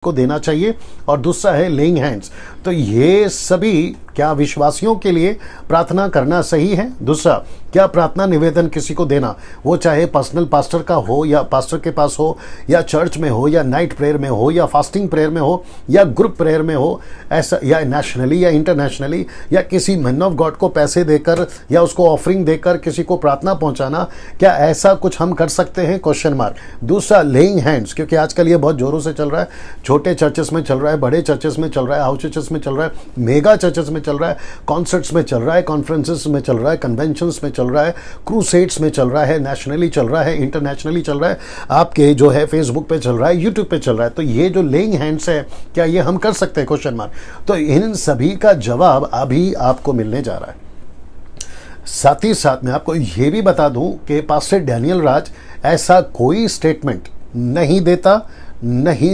को देना चाहिए, और दूसरा है लेइंग हैंड्स। तो ये सभी क्या विश्वासियों के लिए प्रार्थना करना सही है? दूसरा, क्या प्रार्थना निवेदन किसी को देना, वो चाहे पर्सनल पास्टर का हो या पास्टर के पास हो या चर्च में हो या नाइट प्रेयर में हो या फास्टिंग प्रेयर में हो या ग्रुप प्रेयर में हो, ऐसा या नेशनली या इंटरनेशनली, या किसी मैन ऑफ गॉड को पैसे देकर या उसको ऑफरिंग देकर किसी को प्रार्थना पहुंचाना, क्या ऐसा कुछ हम कर सकते हैं? Question mark. दूसरा, लेइंग हैंड्स, क्योंकि आजकल ये बहुत जोरों से चल रहा है, छोटे चर्चेस में चल रहा है, बड़े चर्चेस में चल रहा है, हाउस चर्चेस में चल रहा है, मेगा चर्चेस में चल रहा है, कॉन्सर्ट्स में चल रहा है, कॉन्फ्रेंसेस में चल रहा है, कन्वेंशंस में चल रहा है, क्रूसेड्स में चल रहा है, नेशनली चल रहा है, इंटरनेशनली चल रहा है, आपके जो है फेसबुक पे चल रहा है, यूट्यूब पे चल रहा है। तो ये जो लेइंग हैंड्स है, क्या ये हम कर सकते हैं? Question mark. तो इन सभी का जवाब अभी आपको मिलने जा रहा है। साथ ही साथ मैं आपको ये भी बता दूं कि पास्टर डैनियल राज ऐसा कोई स्टेटमेंट नहीं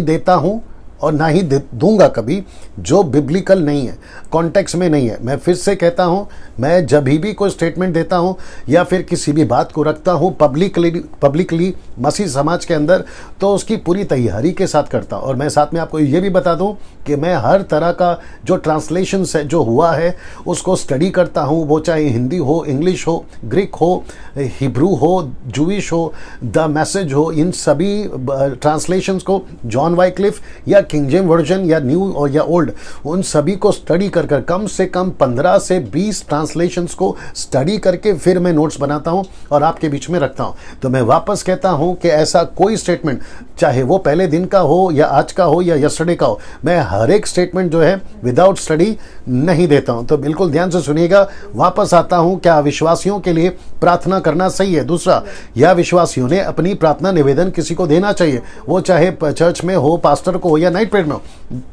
देता हूं और ना ही दूंगा कभी जो बिब्लिकल नहीं है, कॉन्टेक्स्ट में नहीं है। मैं फिर से कहता हूं, मैं जब भी कोई स्टेटमेंट देता हूं या फिर किसी भी बात को रखता हूं पब्लिकली मसीह समाज के अंदर, तो उसकी पूरी तैयारी के साथ करता हूं। और मैं साथ में आपको ये भी बता दूं कि मैं हर तरह का जो ट्रांसलेशन है जो हुआ है उसको स्टडी करता हूं, वो चाहे हिंदी हो, इंग्लिश हो, ग्रीक हो, हिब्रू हो, जूइश हो, द मैसेज हो, इन सभी ट्रांसलेशंस को, जॉन वाइक्लिफ या किंग जेम्स वर्जन या न्यू और या ओल्ड, उन सभी को स्टडी कर कम से कम 15 से 20 ट्रांसलेशंस को स्टडी करके फिर मैं नोट्स बनाता हूं और आपके बीच में रखता हूं। तो मैं वापस कहता हूं कि ऐसा कोई स्टेटमेंट, चाहे वो पहले दिन का हो या आज का हो या यस्टरडे का हो, मैं हर एक स्टेटमेंट जो है विदाउट स्टडी नहीं देता हूं। तो बिल्कुल ध्यान से सुनिएगा। वापस आता हूं, क्या विश्वासियों के लिए प्रार्थना करना सही है? दूसरा, या विश्वासियों ने अपनी प्रार्थना निवेदन किसी को देना चाहिए, वो चाहे चर्च में हो, पास्टर को हो या नाइट प्रेयर में हो।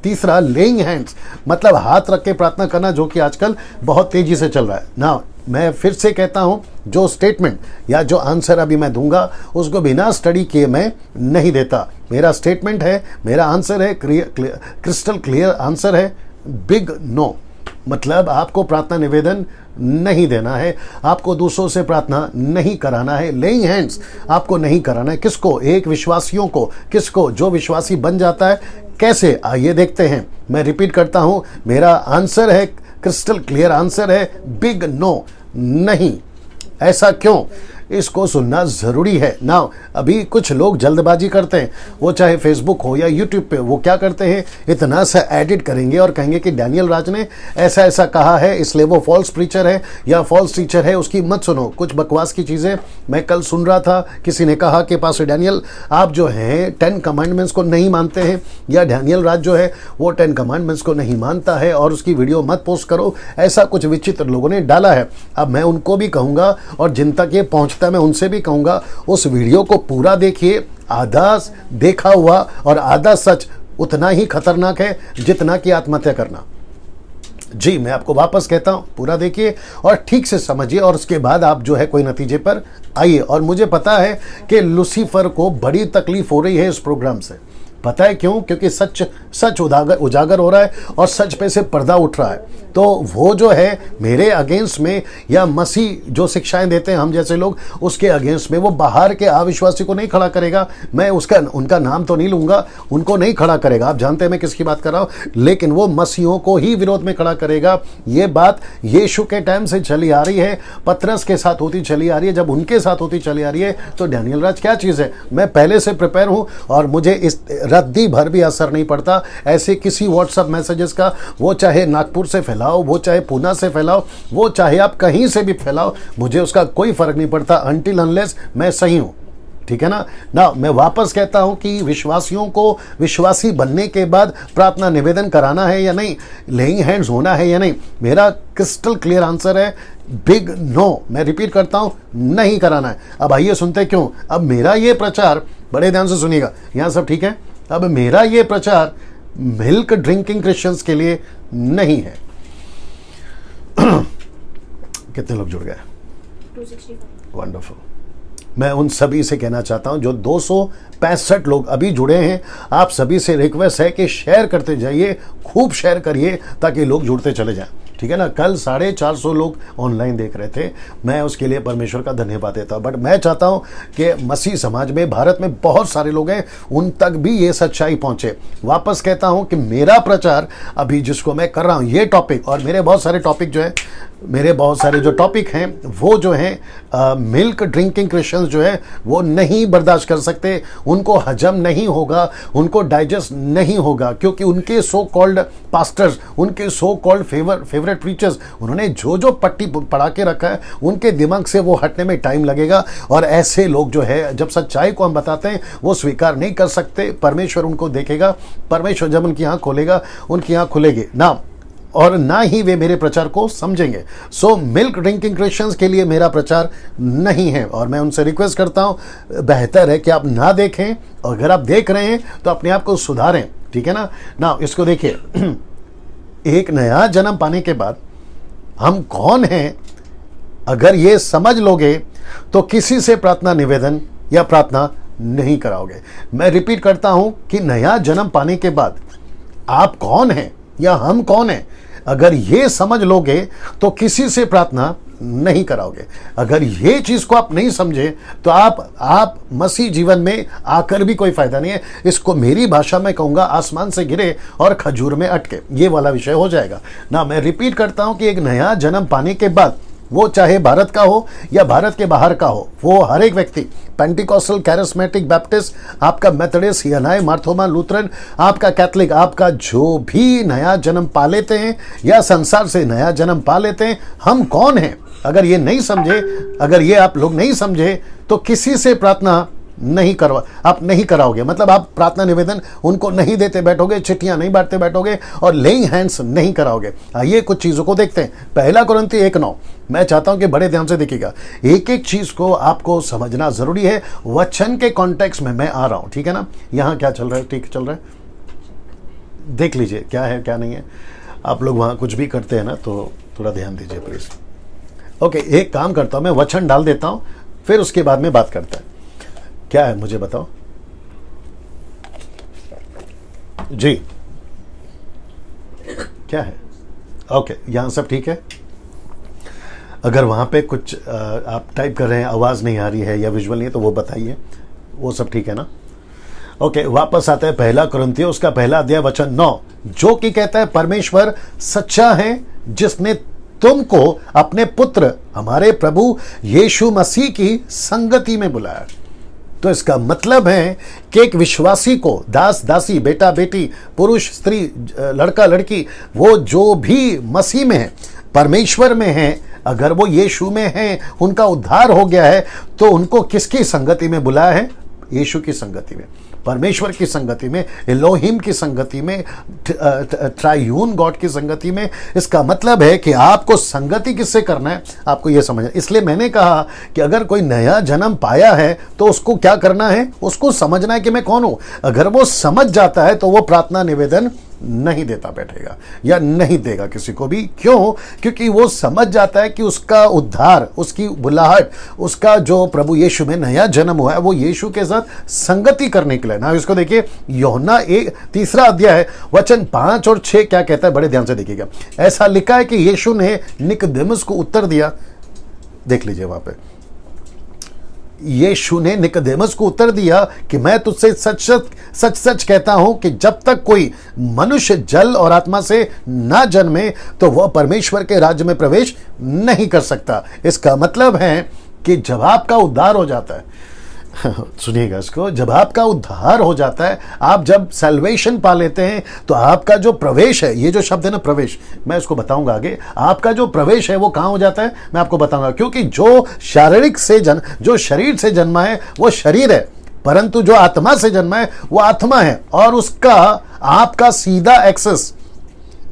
तीसरा, लेइंग हैंड्स, मतलब हाथ रख के प्रार्थना करना, जो कि आजकल बहुत तेजी से चल रहा है ना। मैं फिर से कहता हूं, जो स्टेटमेंट या जो आंसर अभी मैं दूंगा उसको बिना स्टडी किए मैं नहीं देता। मेरा स्टेटमेंट है, मेरा आंसर है, क्रिस्टल क्लियर आंसर है, बिग नो। मतलब आपको प्रार्थना निवेदन नहीं देना है, आपको दूसरों से प्रार्थना नहीं कराना है, लेइंग हैंड्स आपको नहीं कराना है। किसको? एक विश्वासियों को। किसको? जो विश्वासी बन जाता है। कैसे? आइए देखते हैं। मैं रिपीट करता हूं, मेरा आंसर है, क्रिस्टल क्लियर आंसर है, बिग नो, नहीं। ऐसा क्यों? इसको सुनना ज़रूरी है ना। अभी कुछ लोग जल्दबाजी करते हैं, वो चाहे फेसबुक हो या यूट्यूब पे, वो क्या करते हैं, इतना सा एडिट करेंगे और कहेंगे कि डैनियल राज ने ऐसा ऐसा कहा है, इसलिए वो फॉल्स प्रीचर है या फॉल्स टीचर है, उसकी मत सुनो। कुछ बकवास की चीज़ें मैं कल सुन रहा था, किसी ने कहा कि पास्टर डैनियल आप जो हैं 10 कमांडमेंट्स को नहीं मानते हैं, या डैनियल राज जो है वो 10 कमांडमेंट्स को नहीं मानता है और उसकी वीडियो मत पोस्ट करो। ऐसा कुछ विचित्र लोगों ने डाला है। अब मैं उनको भी कहूँगा और जिन तक ये पहुँचता मैं उनसे भी कहूंगा, उस वीडियो को पूरा देखिए। आधा देखा हुआ और आधा सच उतना ही खतरनाक है जितना कि आत्महत्या करना। जी, मैं आपको वापस कहता हूं, पूरा देखिए और ठीक से समझिए, और उसके बाद आप जो है कोई नतीजे पर आइए। और मुझे पता है कि लूसीफर को बड़ी तकलीफ हो रही है इस प्रोग्राम से। पता है क्यों? क्योंकि सच उजागर हो रहा है और सच पे से पर्दा उठ रहा है। तो वो जो है मेरे अगेंस्ट में, या मसीह जो शिक्षाएं देते हैं हम जैसे लोग, उसके अगेंस्ट में वो बाहर के अविश्वासी को नहीं खड़ा करेगा। मैं उनका नाम तो नहीं लूंगा, उनको नहीं खड़ा करेगा। आप जानते हैं मैं किसकी बात कर रहा हूं, लेकिन वो मसीहों को ही विरोध में खड़ा करेगा। ये बात यीशु के टाइम से चली आ रही है, पतरस के साथ होती चली आ रही है, जब उनके साथ होती चली आ रही है। तो डैनियल राज क्या चीज़ है? मैं पहले से प्रिपेयर हूं और मुझे इस रद्दी भर भी असर नहीं पड़ता ऐसे किसी व्हाट्सएप मैसेजेस का। वो चाहे नागपुर से फैलाओ, वो चाहे पूना से फैलाओ, वो चाहे आप कहीं से भी फैलाओ, मुझे उसका कोई फर्क नहीं पड़ता, अनटिल अनलेस मैं सही हूं। ठीक है ना। मैं वापस कहता हूं कि विश्वासियों को विश्वासी बनने के बाद प्रार्थना निवेदन कराना है या नहीं, लेइंग हैंड्स होना है या नहीं, मेरा क्रिस्टल क्लियर आंसर है, बिग नो। मैं रिपीट करता हूं, नहीं कराना है। अब आइए सुनते क्यों। अब मेरा ये प्रचार, बड़े ध्यान से सुनिएगा, यहां सब ठीक है। अब मेरा ये प्रचार मिल्क ड्रिंकिंग क्रिश्चियंस के लिए नहीं है। कितने लोग जुड़ गए? 265। वंडरफुल। मैं उन सभी से कहना चाहता हूं जो 265 लोग अभी जुड़े हैं, आप सभी से रिक्वेस्ट है कि शेयर करते जाइए, खूब शेयर करिए ताकि लोग जुड़ते चले जाएं। ठीक है ना। कल 450 लोग ऑनलाइन देख रहे थे, मैं उसके लिए परमेश्वर का धन्यवाद देता हूँ। बट मैं चाहता हूँ कि मसीह समाज में, भारत में बहुत सारे लोग हैं, उन तक भी ये सच्चाई पहुंचे। वापस कहता हूँ कि मेरा प्रचार अभी जिसको मैं कर रहा हूँ, ये टॉपिक और मेरे बहुत सारे टॉपिक जो है, मेरे बहुत सारे जो टॉपिक हैं वो जो हैं मिल्क ड्रिंकिंग क्रिश्चियंस जो है वो नहीं बर्दाश्त कर सकते, उनको हजम नहीं होगा, उनको डाइजेस्ट नहीं होगा, क्योंकि उनके सो कॉल्ड पास्टर्स, उनके सो कॉल्ड फेवरेट प्रीचर्स, उन्होंने जो जो पट्टी पढ़ा के रखा है उनके दिमाग से वो हटने में टाइम लगेगा। और ऐसे लोग जो है जब सच्चाई को हम बताते हैं वो स्वीकार नहीं कर सकते। परमेश्वर उनको देखेगा, परमेश्वर जब उनकी आँख खोलेगा, उनकी आँख खुलेगी ना, और ना ही वे मेरे प्रचार को समझेंगे। सो मिल्क ड्रिंकिंग क्रिश्चियंस के लिए मेरा प्रचार नहीं है, और मैं उनसे रिक्वेस्ट करता हूं बेहतर है कि आप ना देखें, और अगर आप देख रहे हैं तो अपने आप को सुधारें, ठीक है ना। ना इसको देखिए, एक नया जन्म पाने के बाद हम कौन हैं, अगर ये समझ लोगे तो किसी से प्रार्थना निवेदन या प्रार्थना नहीं कराओगे। मैं रिपीट करता हूं कि नया जन्म पाने के बाद आप कौन हैं या हम कौन हैं, अगर ये समझ लोगे तो किसी से प्रार्थना नहीं कराओगे। अगर ये चीज को आप नहीं समझे तो आप मसीह जीवन में आकर भी कोई फायदा नहीं है। इसको मेरी भाषा में कहूंगा, आसमान से गिरे और खजूर में अटके, ये वाला विषय हो जाएगा ना। मैं रिपीट करता हूं कि एक नया जन्म पाने के बाद, वो चाहे भारत का हो या भारत के बाहर का हो, वो हर एक व्यक्ति, पेंटिकॉस्टल, कैरिस्मेटिक, बैप्टिस्ट, आपका मेथोडिस्ट, सीएनआई, मार्थोमा, लूथरन, आपका कैथलिक, आपका जो भी नया जन्म पा लेते हैं या संसार से नया जन्म पा लेते हैं, हम कौन हैं, अगर ये नहीं समझे, अगर ये आप लोग नहीं समझे तो किसी से प्रार्थना नहीं आप नहीं कराओगे। मतलब आप प्रार्थना निवेदन उनको नहीं देते बैठोगे, चिट्ठियां नहीं बांटते बैठोगे, और लेइंग हैंड्स नहीं कराओगे। आइए कुछ चीजों को देखते हैं। पहला कुरिन्थी 1:9, मैं चाहता हूं कि बड़े ध्यान से देखिएगा, एक एक चीज को आपको समझना जरूरी है। वचन के कॉन्टेक्स्ट में मैं आ रहा हूं, ठीक है ना। यहां क्या चल रहा है, ठीक चल रहा है, देख लीजिए क्या है क्या नहीं है। आप लोग वहां कुछ भी करते हैं ना, तो थोड़ा ध्यान दीजिए प्लीज। ओके, एक काम करता हूं, मैं वचन डाल देता हूं, फिर उसके बाद में बात करता है। क्या है मुझे बताओ जी, क्या है? ओके, यहां सब ठीक है। अगर वहां पे कुछ आप टाइप कर रहे हैं, आवाज नहीं आ रही है या विजुअल नहीं है, तो वो बताइए, वो सब ठीक है ना। ओके, वापस आते हैं पहला कुरिन्थियों, उसका पहला अध्याय वचन 9, जो कि कहता है परमेश्वर सच्चा है जिसने तुमको अपने पुत्र हमारे प्रभु यीशु मसीह की संगति में बुलाया। तो इसका मतलब है कि एक विश्वासी को, दास दासी, बेटा बेटी, पुरुष स्त्री, लड़का लड़की, वो जो भी मसीह में है, परमेश्वर में है, अगर वो यीशु में है, उनका उद्धार हो गया है, तो उनको किसकी संगति में बुलाया है? यीशु की संगति में, परमेश्वर की संगति में, एलोहिम की संगति में, ट्रायून गॉड की संगति में। इसका मतलब है कि आपको संगति किससे करना है, आपको यह समझना। इसलिए मैंने कहा कि अगर कोई नया जन्म पाया है तो उसको क्या करना है, उसको समझना है कि मैं कौन हूं। अगर वो समझ जाता है तो वो प्रार्थना निवेदन नहीं देता बैठेगा या नहीं देगा किसी को भी। क्यों? क्योंकि वो समझ जाता है कि उसका उद्धार, उसकी बुलाहट, उसका जो प्रभु यीशु में नया जन्म हुआ है, वो यीशु के साथ संगति करने के लिए ना। इसको देखिए, यूहन्ना 3 अध्याय वचन 5 और 6 क्या कहता है, बड़े ध्यान से देखिएगा। ऐसा लिखा है कि यीशु ने निकोदेमुस को उत्तर दिया, देख लीजिए वहां पे, यीशु ने निकोदेमुस को उत्तर दिया कि मैं तुझसे सच सच कहता हूं कि जब तक कोई मनुष्य जल और आत्मा से ना जन्मे तो वह परमेश्वर के राज्य में प्रवेश नहीं कर सकता। इसका मतलब है कि जब आपका उद्धार हो जाता है, सुनिएगा इसको, जब आपका उद्धार हो जाता है, आप जब सैल्वेशन पा लेते हैं, तो आपका जो प्रवेश है, ये जो शब्द है ना प्रवेश, मैं इसको बताऊंगा आगे, आपका जो प्रवेश है वो कहां हो जाता है, मैं आपको बताऊंगा। क्योंकि जो शारीरिक से जो शरीर से जन्मा है वो शरीर है, परंतु जो आत्मा से जन्मा है वो आत्मा है, और उसका आपका सीधा एक्सेस,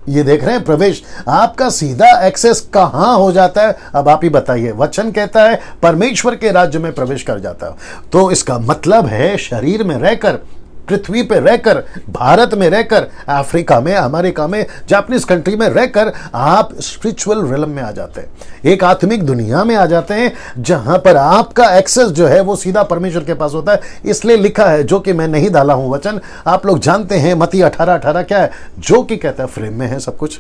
ये देख रहे हैं प्रवेश, आपका सीधा एक्सेस कहां हो जाता है, अब आप ही बताइए। वचन कहता है परमेश्वर के राज्य में प्रवेश कर जाता है। तो इसका मतलब है शरीर में रहकर, पृथ्वी पे रहकर, भारत में रहकर, अफ्रीका में, अमेरिका में, जापानीज कंट्री में रहकर आप स्पिरिचुअल रिलम में आ जाते हैं, एक आत्मिक दुनिया में आ जाते हैं, जहां पर आपका एक्सेस जो है वो सीधा परमेश्वर के पास होता है। इसलिए लिखा है, जो कि मैं नहीं डाला हूं वचन, आप लोग जानते हैं, मत्ती 18:18 क्या है, जो कि कहता है फ्रेम में है सब कुछ,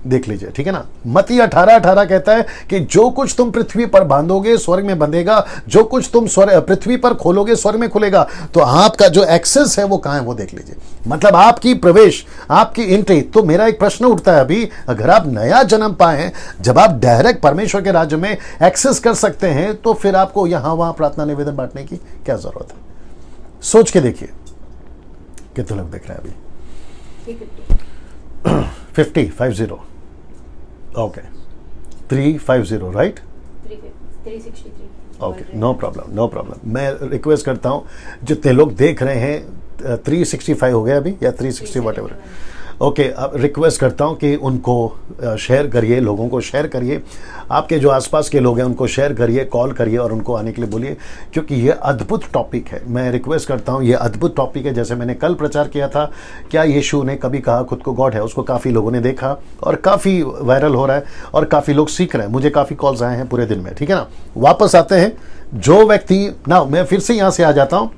देख लीजिए, ठीक है ना। मत्ती 18:18 कहता है कि जो कुछ तुम पृथ्वी पर बांधोगे स्वर्ग में बंधेगा, जो कुछ तुम पृथ्वी पर खोलोगे स्वर्ग में खुलेगा। तो आपका जो एक्सेस है वो कहां है वो देख लीजिए, मतलब आपकी प्रवेश, आपकी एंट्री। तो मेरा एक प्रश्न उठता है अभी, अगर आप नया जन्म पाए, जब आप डायरेक्ट परमेश्वर के राज्य में एक्सेस कर सकते हैं, तो फिर आपको यहां वहां प्रार्थना निवेदन बांटने की क्या जरूरत है? सोच के देखिए। कितने लोग देख रहे हैं अभी? 50 okay, 350 right, 363 okay, no problem. मैं रिक्वेस्ट करता हूं जितने लोग देख रहे हैं, 365 हो गया अभी या 360 वट एवर, ओके, अब रिक्वेस्ट करता हूं कि उनको शेयर करिए, लोगों को शेयर करिए, आपके जो आसपास के लोग हैं उनको शेयर करिए, कॉल करिए और उनको आने के लिए बोलिए, क्योंकि ये अद्भुत टॉपिक है। मैं रिक्वेस्ट करता हूं, ये अद्भुत टॉपिक है। जैसे मैंने कल प्रचार किया था, क्या यीशु ने कभी कहा खुद को गॉड है, उसको काफ़ी लोगों ने देखा और काफ़ी वायरल हो रहा है और काफ़ी लोग सीख रहे हैं। मुझे काफ़ी कॉल्स आए हैं पूरे दिन में, ठीक है ना। वापस आते हैं, जो व्यक्ति ना, मैं फिर से यहाँ से आ जाता हूँ।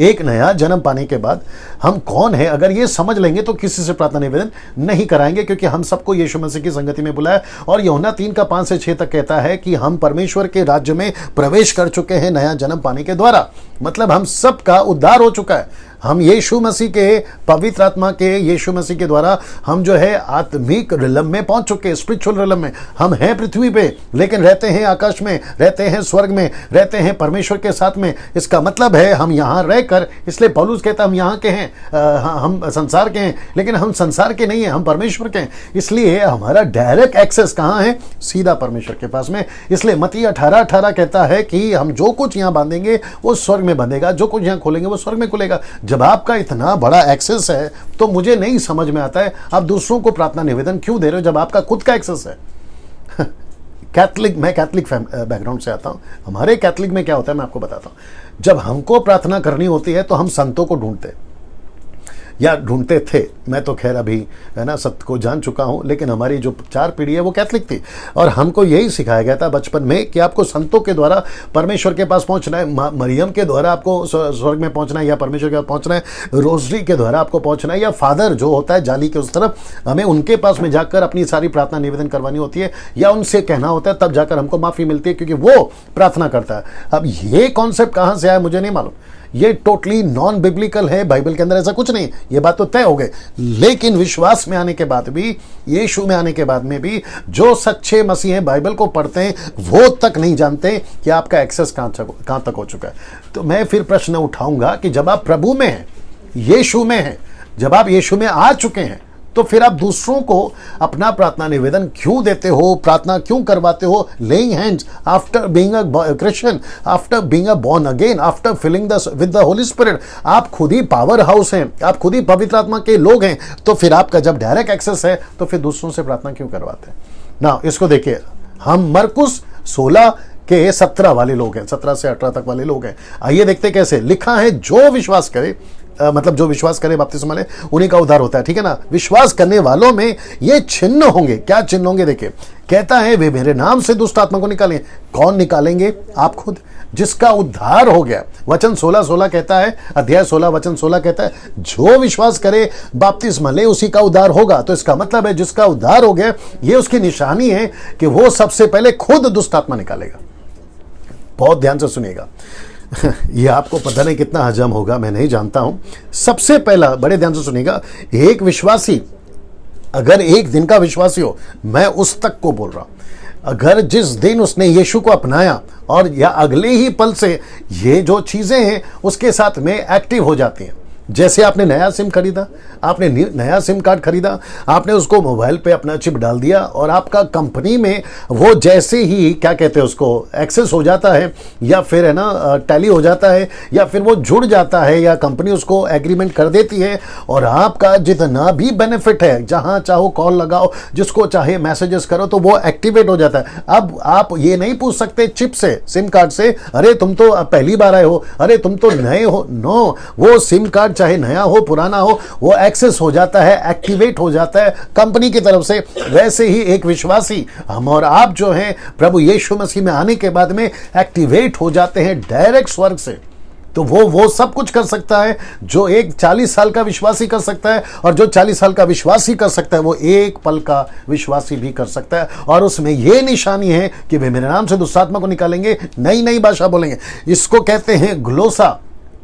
एक नया जन्म पाने के बाद हम कौन है, अगर ये समझ लेंगे तो किसी से प्रार्थना निवेदन नहीं कराएंगे, क्योंकि हम सबको यीशु मसीह की संगति में बुलाया। और यूहन्ना 3:5-6 तक कहता है कि हम परमेश्वर के राज्य में प्रवेश कर चुके हैं नया जन्म पाने के द्वारा। मतलब हम सबका उद्धार हो चुका है। हम यीशु मसीह के, पवित्र आत्मा के, यीशु मसीह के द्वारा हम जो है आत्मिक रिलम में पहुंच चुके हैं, स्पिरिचुअल रिलम में। हम हैं पृथ्वी पे, लेकिन रहते हैं आकाश में, रहते हैं स्वर्ग में, रहते हैं परमेश्वर के साथ में। इसका मतलब है हम यहाँ रहकर, इसलिए पौलुस कहता हम यहाँ के हैं, हम संसार के हैं, लेकिन हम संसार के नहीं हैं, हम परमेश्वर के हैं। इसलिए हमारा डायरेक्ट एक्सेस कहाँ है? सीधा परमेश्वर के पास में। इसलिए मत्ती 18:18 कहता है कि हम जो कुछ यहाँ बांधेंगे वो स्वर्ग में बंधेगा, जो कुछ यहाँ खोलेंगे वो स्वर्ग में खुलेगा। जब आपका इतना बड़ा एक्सेस है तो मुझे नहीं समझ में आता है आप दूसरों को प्रार्थना निवेदन क्यों दे रहे हो जब आपका खुद का एक्सेस है। मैं कैथलिक बैकग्राउंड से आता हूं। हमारे कैथलिक में क्या होता है मैं आपको बताता हूं। जब हमको प्रार्थना करनी होती है तो हम संतों को ढूंढते हैं, या ढूंढते थे। मैं तो खैर अभी है ना सत्य को जान चुका हूं, लेकिन हमारी जो 4 पीढ़ी है वो कैथलिक थी और हमको यही सिखाया गया था बचपन में कि आपको संतों के द्वारा परमेश्वर के पास पहुंचना है। मरियम के द्वारा आपको स्वर्ग में पहुंचना है या परमेश्वर के पास पहुंचना है, रोजरी के द्वारा आपको पहुंचना है, या फादर जो होता है जाली के उस तरफ, हमें उनके पास में जाकर अपनी सारी प्रार्थना निवेदन करवानी होती है या उनसे कहना होता है, तब जाकर हमको माफी मिलती है क्योंकि वो प्रार्थना करता है। अब ये कॉन्सेप्ट कहां से आया मुझे नहीं मालूम, ये टोटली नॉन बिब्लिकल है, बाइबल के अंदर ऐसा कुछ नहीं, ये बात तो तय हो गई। लेकिन विश्वास में आने के बाद भी, यीशु में आने के बाद में भी, जो सच्चे मसीह हैं, बाइबल को पढ़ते हैं, वो तक नहीं जानते कि आपका एक्सेस कहां तक हो चुका है। तो मैं फिर प्रश्न उठाऊंगा कि जब आप प्रभु में हैं, यीशु में हैं, जब आप यीशु में आ चुके हैं, तो फिर आप दूसरों को अपना प्रार्थना निवेदन क्यों देते हो, प्रार्थना क्यों करवाते हो? Laying hands after being a Christian, after being a born again, after filling with the holy spirit. आप खुद ही पावर हाउस हैं, आप खुद ही पवित्र आत्मा के लोग हैं, तो फिर आपका जब डायरेक्ट एक्सेस है तो फिर दूसरों से प्रार्थना क्यों करवाते हैं ना? इसको देखिए, हम मरकुस 16 के 17 वाले लोग हैं, 17 से 18 तक वाले लोग हैं। आइए देखते कैसे लिखा है। जो विश्वास करे, मतलब जो विश्वास करे बपतिस्मा ले, उन्हीं का उद्धार होता है, ठीक है ना। विश्वास करने वालों में ये चिन्ह होंगे। क्या चिन्ह होंगे? देखिए, कहता है वे मेरे नाम से दुष्ट आत्मा को निकालें। कौन निकालेंगे? आप खुद, जिसका उद्धार हो गया। वचन 16:16 कहता है, अध्याय 16 वचन 16 कहता है, जो विश्वास करे बपतिस्मा ले उसी का उद्धार होगा। तो इसका मतलब है जिसका उद्धार हो गया, ये उसकी निशानी है कि वो सबसे पहले खुद दुष्ट आत्मा निकालेगा। बहुत ध्यान से सुनिएगा, ये आपको पता नहीं कितना हजम होगा, मैं नहीं जानता हूं। सबसे पहला, बड़े ध्यान से सुनिएगा, एक विश्वासी अगर एक दिन का विश्वासी हो, मैं उस तक को बोल रहा हूं, अगर जिस दिन उसने यीशु को अपनाया और या अगले ही पल से ये जो चीजें हैं उसके साथ में एक्टिव हो जाती हैं। जैसे आपने नया सिम खरीदा, आपने नया सिम कार्ड खरीदा, आपने उसको मोबाइल पे अपना चिप डाल दिया और आपका कंपनी में वो जैसे ही क्या कहते हैं उसको एक्सेस हो जाता है, या फिर है ना टैली हो जाता है, या फिर वो जुड़ जाता है, या कंपनी उसको एग्रीमेंट कर देती है और आपका जितना भी बेनिफिट है, जहां चाहो कॉल लगाओ, जिसको चाहे मैसेजेस करो, तो वो एक्टिवेट हो जाता है। अब आप ये नहीं पूछ सकते चिप से, सिम कार्ड से, अरे तुम तो पहली बार आए हो, अरे तुम तो नए हो। नो, वो सिम कार्ड चाहे नया हो पुराना हो, वो एक्सेस हो जाता है, एक्टिवेट हो जाता है कंपनी की तरफ से। वैसे ही एक विश्वासी, हम और आप जो हैं, प्रभु यीशु मसीह में आने के बाद में एक्टिवेट हो जाते हैं डायरेक्ट स्वर्ग से। तो वो सब कुछ कर सकता है जो एक 40 साल का विश्वासी कर सकता है, और जो 40 साल का विश्वासी कर सकता है वो एक पल का विश्वासी भी कर सकता है। और उसमें ये निशानी है कि वे मेरे नाम से दुष्टात्मा को निकालेंगे, नई नई भाषा बोलेंगे। इसको कहते हैं ग्लोसा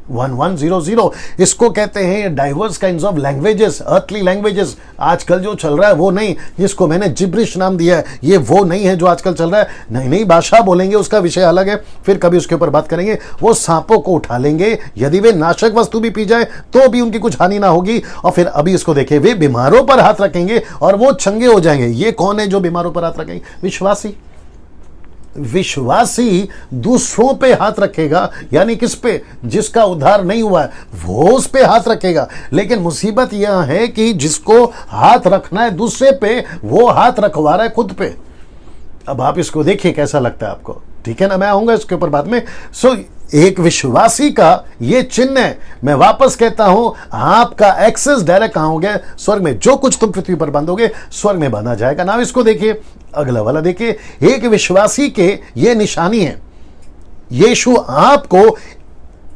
1100। इसको कहते हैं diverse kinds of languages, earthly languages. आजकल जो चल रहा है वो नहीं, जिसको मैंने जिब्रिश नाम दिया है, ये वो नहीं है जो आजकल चल रहा है। नई नई भाषा बोलेंगे, उसका विषय अलग है, फिर कभी उसके ऊपर बात करेंगे। वो सांपों को उठा लेंगे, यदि वे नाशक वस्तु भी पी जाए तो भी उनकी कुछ हानि ना होगी। और फिर अभी इसको देखिए, वे बीमारों पर हाथ रखेंगे और वो चंगे हो जाएंगे। ये कौन है जो बीमारों पर हाथ रखेंगे? विश्वासी। विश्वासी दूसरों पे हाथ रखेगा, यानी किस पे? जिसका उद्धार नहीं हुआ है वो उस पे हाथ रखेगा। लेकिन मुसीबत यह है कि जिसको हाथ रखना है दूसरे पे, वो हाथ रखवा रहा है खुद पे। अब आप इसको देखिए कैसा लगता है आपको, ठीक है ना? मैं आऊंगा इसके ऊपर बाद में। सो एक विश्वासी का ये चिन्ह है। मैं वापस कहता हूं, आपका एक्सेस डायरेक्ट कहां हो गया? स्वर्ग में। जो कुछ तुम पृथ्वी पर बांधोगे स्वर्ग में बांधा जाएगा। ना इसको देखिए, अगला वाला देखिए। एक विश्वासी के ये निशानी है। यीशु आपको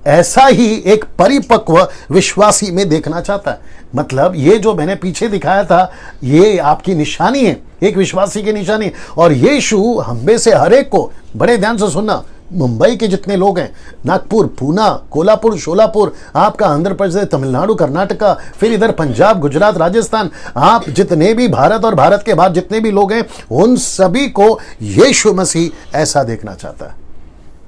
ऐसा ही एक परिपक्व विश्वासी में देखना चाहता है। मतलब ये जो मैंने पीछे दिखाया था, ये आपकी निशानी है, एक विश्वासी की निशानी। और यीशु हम में से हर एक को, बड़े ध्यान से सुनना, मुंबई के जितने लोग हैं, नागपुर, पूना, कोल्हापुर, शोलापुर, आपका आंध्र प्रदेश, तमिलनाडु, कर्नाटका, फिर इधर पंजाब, गुजरात, राजस्थान, आप जितने भी भारत और भारत के बाहर जितने भी लोग हैं, उन सभी को यीशु मसीह ऐसा देखना चाहता है,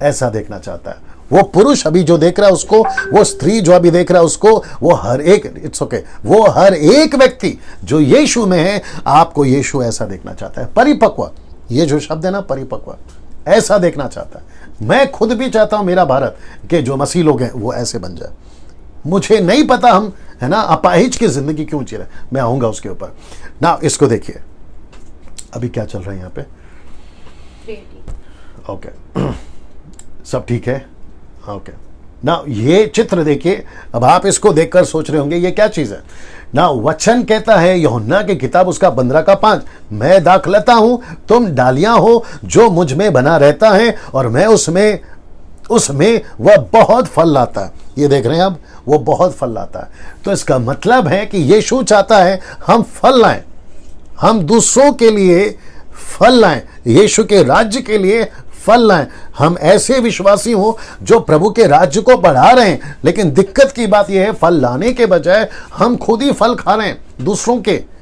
ऐसा देखना चाहता है। वो पुरुष अभी जो देख रहा है उसको, वो स्त्री जो अभी देख रहा है उसको, वो हर एक, इट्स ओके, वो हर एक व्यक्ति जो यीशु में है, आपको यीशु ऐसा देखना चाहता है। परिपक्व, ये जो शब्द है ना, परिपक्व, ऐसा देखना चाहता है। मैं खुद भी चाहता हूं मेरा भारत के जो मसीह लोग हैं वो ऐसे बन जाए। मुझे नहीं पता हम, है ना, अपाहिज की जिंदगी क्यों जी रहे, मैं आऊंगा उसके ऊपर ना। इसको देखिए, अभी क्या चल रहा है यहाँ पे? ओके, सब ठीक है? ओके ना, ये चित्र देखिए। अब आप इसको देखकर सोच रहे होंगे ये क्या चीज है ना। वचन कहता है यूहन्ना की किताब उसका 15:5, मैं दाखलता हूं, तुम डालियां हो, जो मुझ में बना रहता है और मैं उसमें वह बहुत फल लाता है। ये देख रहे हैं आप, वो बहुत फल लाता है। तो इसका मतलब है कि यीशु चाहता है हम फल लाएं, हम दूसरों के लिए फल लाएं, यीशु के राज्य के लिए फल लाएं। हम ऐसे विश्वासी हो जो प्रभु के राज्य को बढ़ा रहे हैं। लेकिन दिक्कत की बात यह है, फल लाने के बजाय हम खुद ही फल खा रहे हैं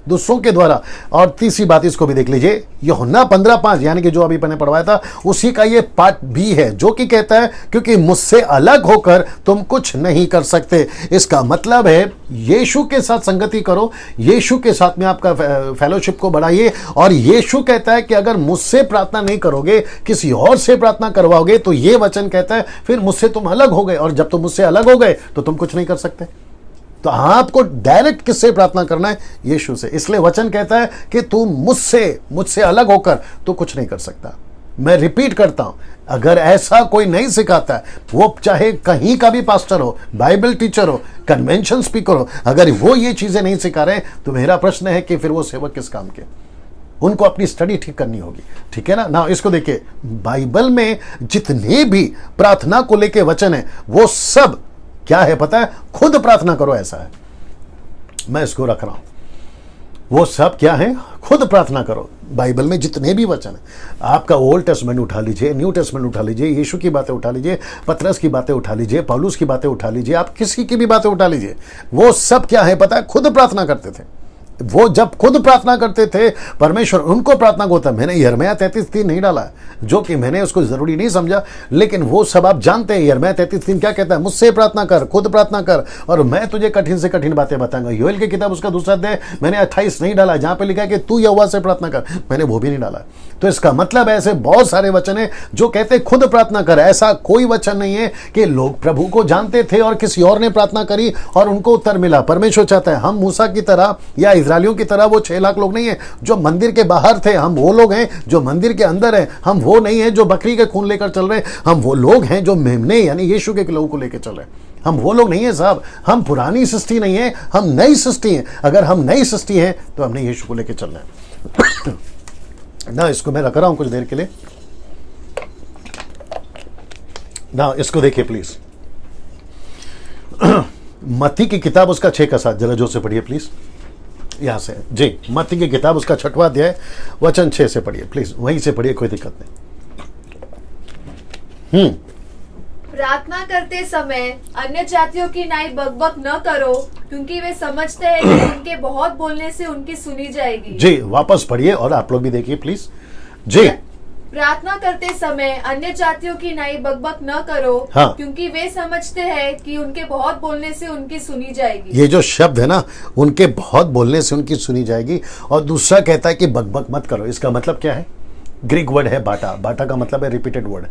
दूसरों के द्वारा। और तीसरी बात इसको भी देख लीजिए, यूहन्ना 15:5, यानी कि जो अभी मैंने पढ़वाया था उसी का ये पार्ट भी है, जो कि कहता है क्योंकि मुझसे अलग होकर तुम कुछ नहीं कर सकते। इसका मतलब है यीशु के साथ संगति करो, यीशु के साथ में आपका फेलोशिप को बढ़ाइए। और यीशु कहता है कि अगर मुझसे प्रार्थना नहीं करोगे, किसी और से प्रार्थना करवाओगे, तो ये वचन कहता है फिर मुझसे तुम अलग हो गए। और जब तुम मुझसे अलग हो गए तो तुम कुछ नहीं कर सकते। तो आपको डायरेक्ट किससे प्रार्थना करना है? यीशु से। इसलिए वचन कहता है कि तू मुझसे अलग होकर तो कुछ नहीं कर सकता। मैं रिपीट करता हूं, अगर ऐसा कोई नहीं सिखाता है, वो चाहे कहीं का भी पास्टर हो, बाइबल टीचर हो, कन्वेंशन स्पीकर हो, अगर वो ये चीजें नहीं सिखा रहे, तो मेरा प्रश्न है कि फिर वो सेवक किस काम के? उनको अपनी स्टडी ठीक करनी होगी, ठीक है ना। इसको देखिए, बाइबल में जितने भी प्रार्थना को लेके वचन है, वो सब क्या है पता है? खुद प्रार्थना करो, ऐसा है। मैं इसको रख रहा हूं, वो सब क्या है? खुद प्रार्थना करो। बाइबल में जितने भी वचन है, आपका ओल्ड टेस्टमेंट उठा लीजिए, न्यू टेस्टमेंट उठा लीजिए, यीशु की बातें उठा लीजिए, पतरस की बातें उठा लीजिए, पौलुस की बातें उठा लीजिए, आप किसी की भी बातें उठा लीजिए, वो सब क्या है पता है? खुद प्रार्थना करते थे। वो जब खुद प्रार्थना करते थे, परमेश्वर उनको प्रार्थना को होता। मैंने यिर्मयाह 33:3 नहीं डाला, जो कि मैंने उसको जरूरी नहीं समझा, लेकिन वो सब आप जानते हैं। यिर्मयाह 33:3 क्या कहता है? मुझसे प्रार्थना कर, खुद प्रार्थना कर, और मैं तुझे कठिन से कठिन बातें बताऊंगा। योएल की किताब उसका 2 अध्याय मैंने 28 नहीं डाला, जहां पे लिखा है कि तू यहोवा से प्रार्थना कर, मैंने वो भी नहीं डाला। तो इसका मतलब ऐसे बहुत सारे वचन है जो कहते हैं खुद प्रार्थना कर। ऐसा कोई वचन नहीं है कि लोग प्रभु को जानते थे और किसी और ने प्रार्थना करी और उनको उत्तर मिला। परमेश्वर चाहता है हम मूसा की तरह या इजरायलियों की तरह वो 6 लाख लोग नहीं है जो मंदिर के बाहर थे, हम वो लोग हैं जो मंदिर के अंदर हैं। हम वो नहीं है जो बकरी के खून लेकर चल रहे हैं, हम वो लोग हैं जो मेमने यानी यीशु के लहू को लेकर चल रहे हैं। हम वो लोग नहीं है साहब, हम पुरानी सृष्टि नहीं है, हम नई सृष्टि हैं। अगर हम नई सृष्टि हैं तो हमने यीशु को लेकर चलना है ना। इसको मैं रख रहा हूं कुछ देर के लिए ना। इसको देखिए प्लीज, मत्ती की किताब उसका 6 का 7 जरा जोर से पढ़िए प्लीज। यहाँ से जी, मत्ती की किताब उसका 6वां अध्याय वचन 6 से पढ़िए प्लीज, वहीं से पढ़िए, कोई दिक्कत नहीं। प्रार्थना करते समय अन्य जातियों की नाई बकबक न करो, क्योंकि वे समझते हैं कि उनके बहुत बोलने से उनकी सुनी जाएगी। जी वापस पढ़िए और आप लोग भी देखिए प्लीज। जी, प्रार्थना करते समय अन्य जातियों की नाई बकबक न करो, हाँ। क्योंकि वे समझते हैं कि उनके बहुत बोलने से उनकी सुनी जाएगी। ये जो शब्द है ना, उनके बहुत बोलने से उनकी सुनी जाएगी। और दूसरा कहता है कि बकबक मत करो। इसका मतलब क्या है? ग्रीक वर्ड है बाटा। बाटा का मतलब है रिपीटेड वर्ड।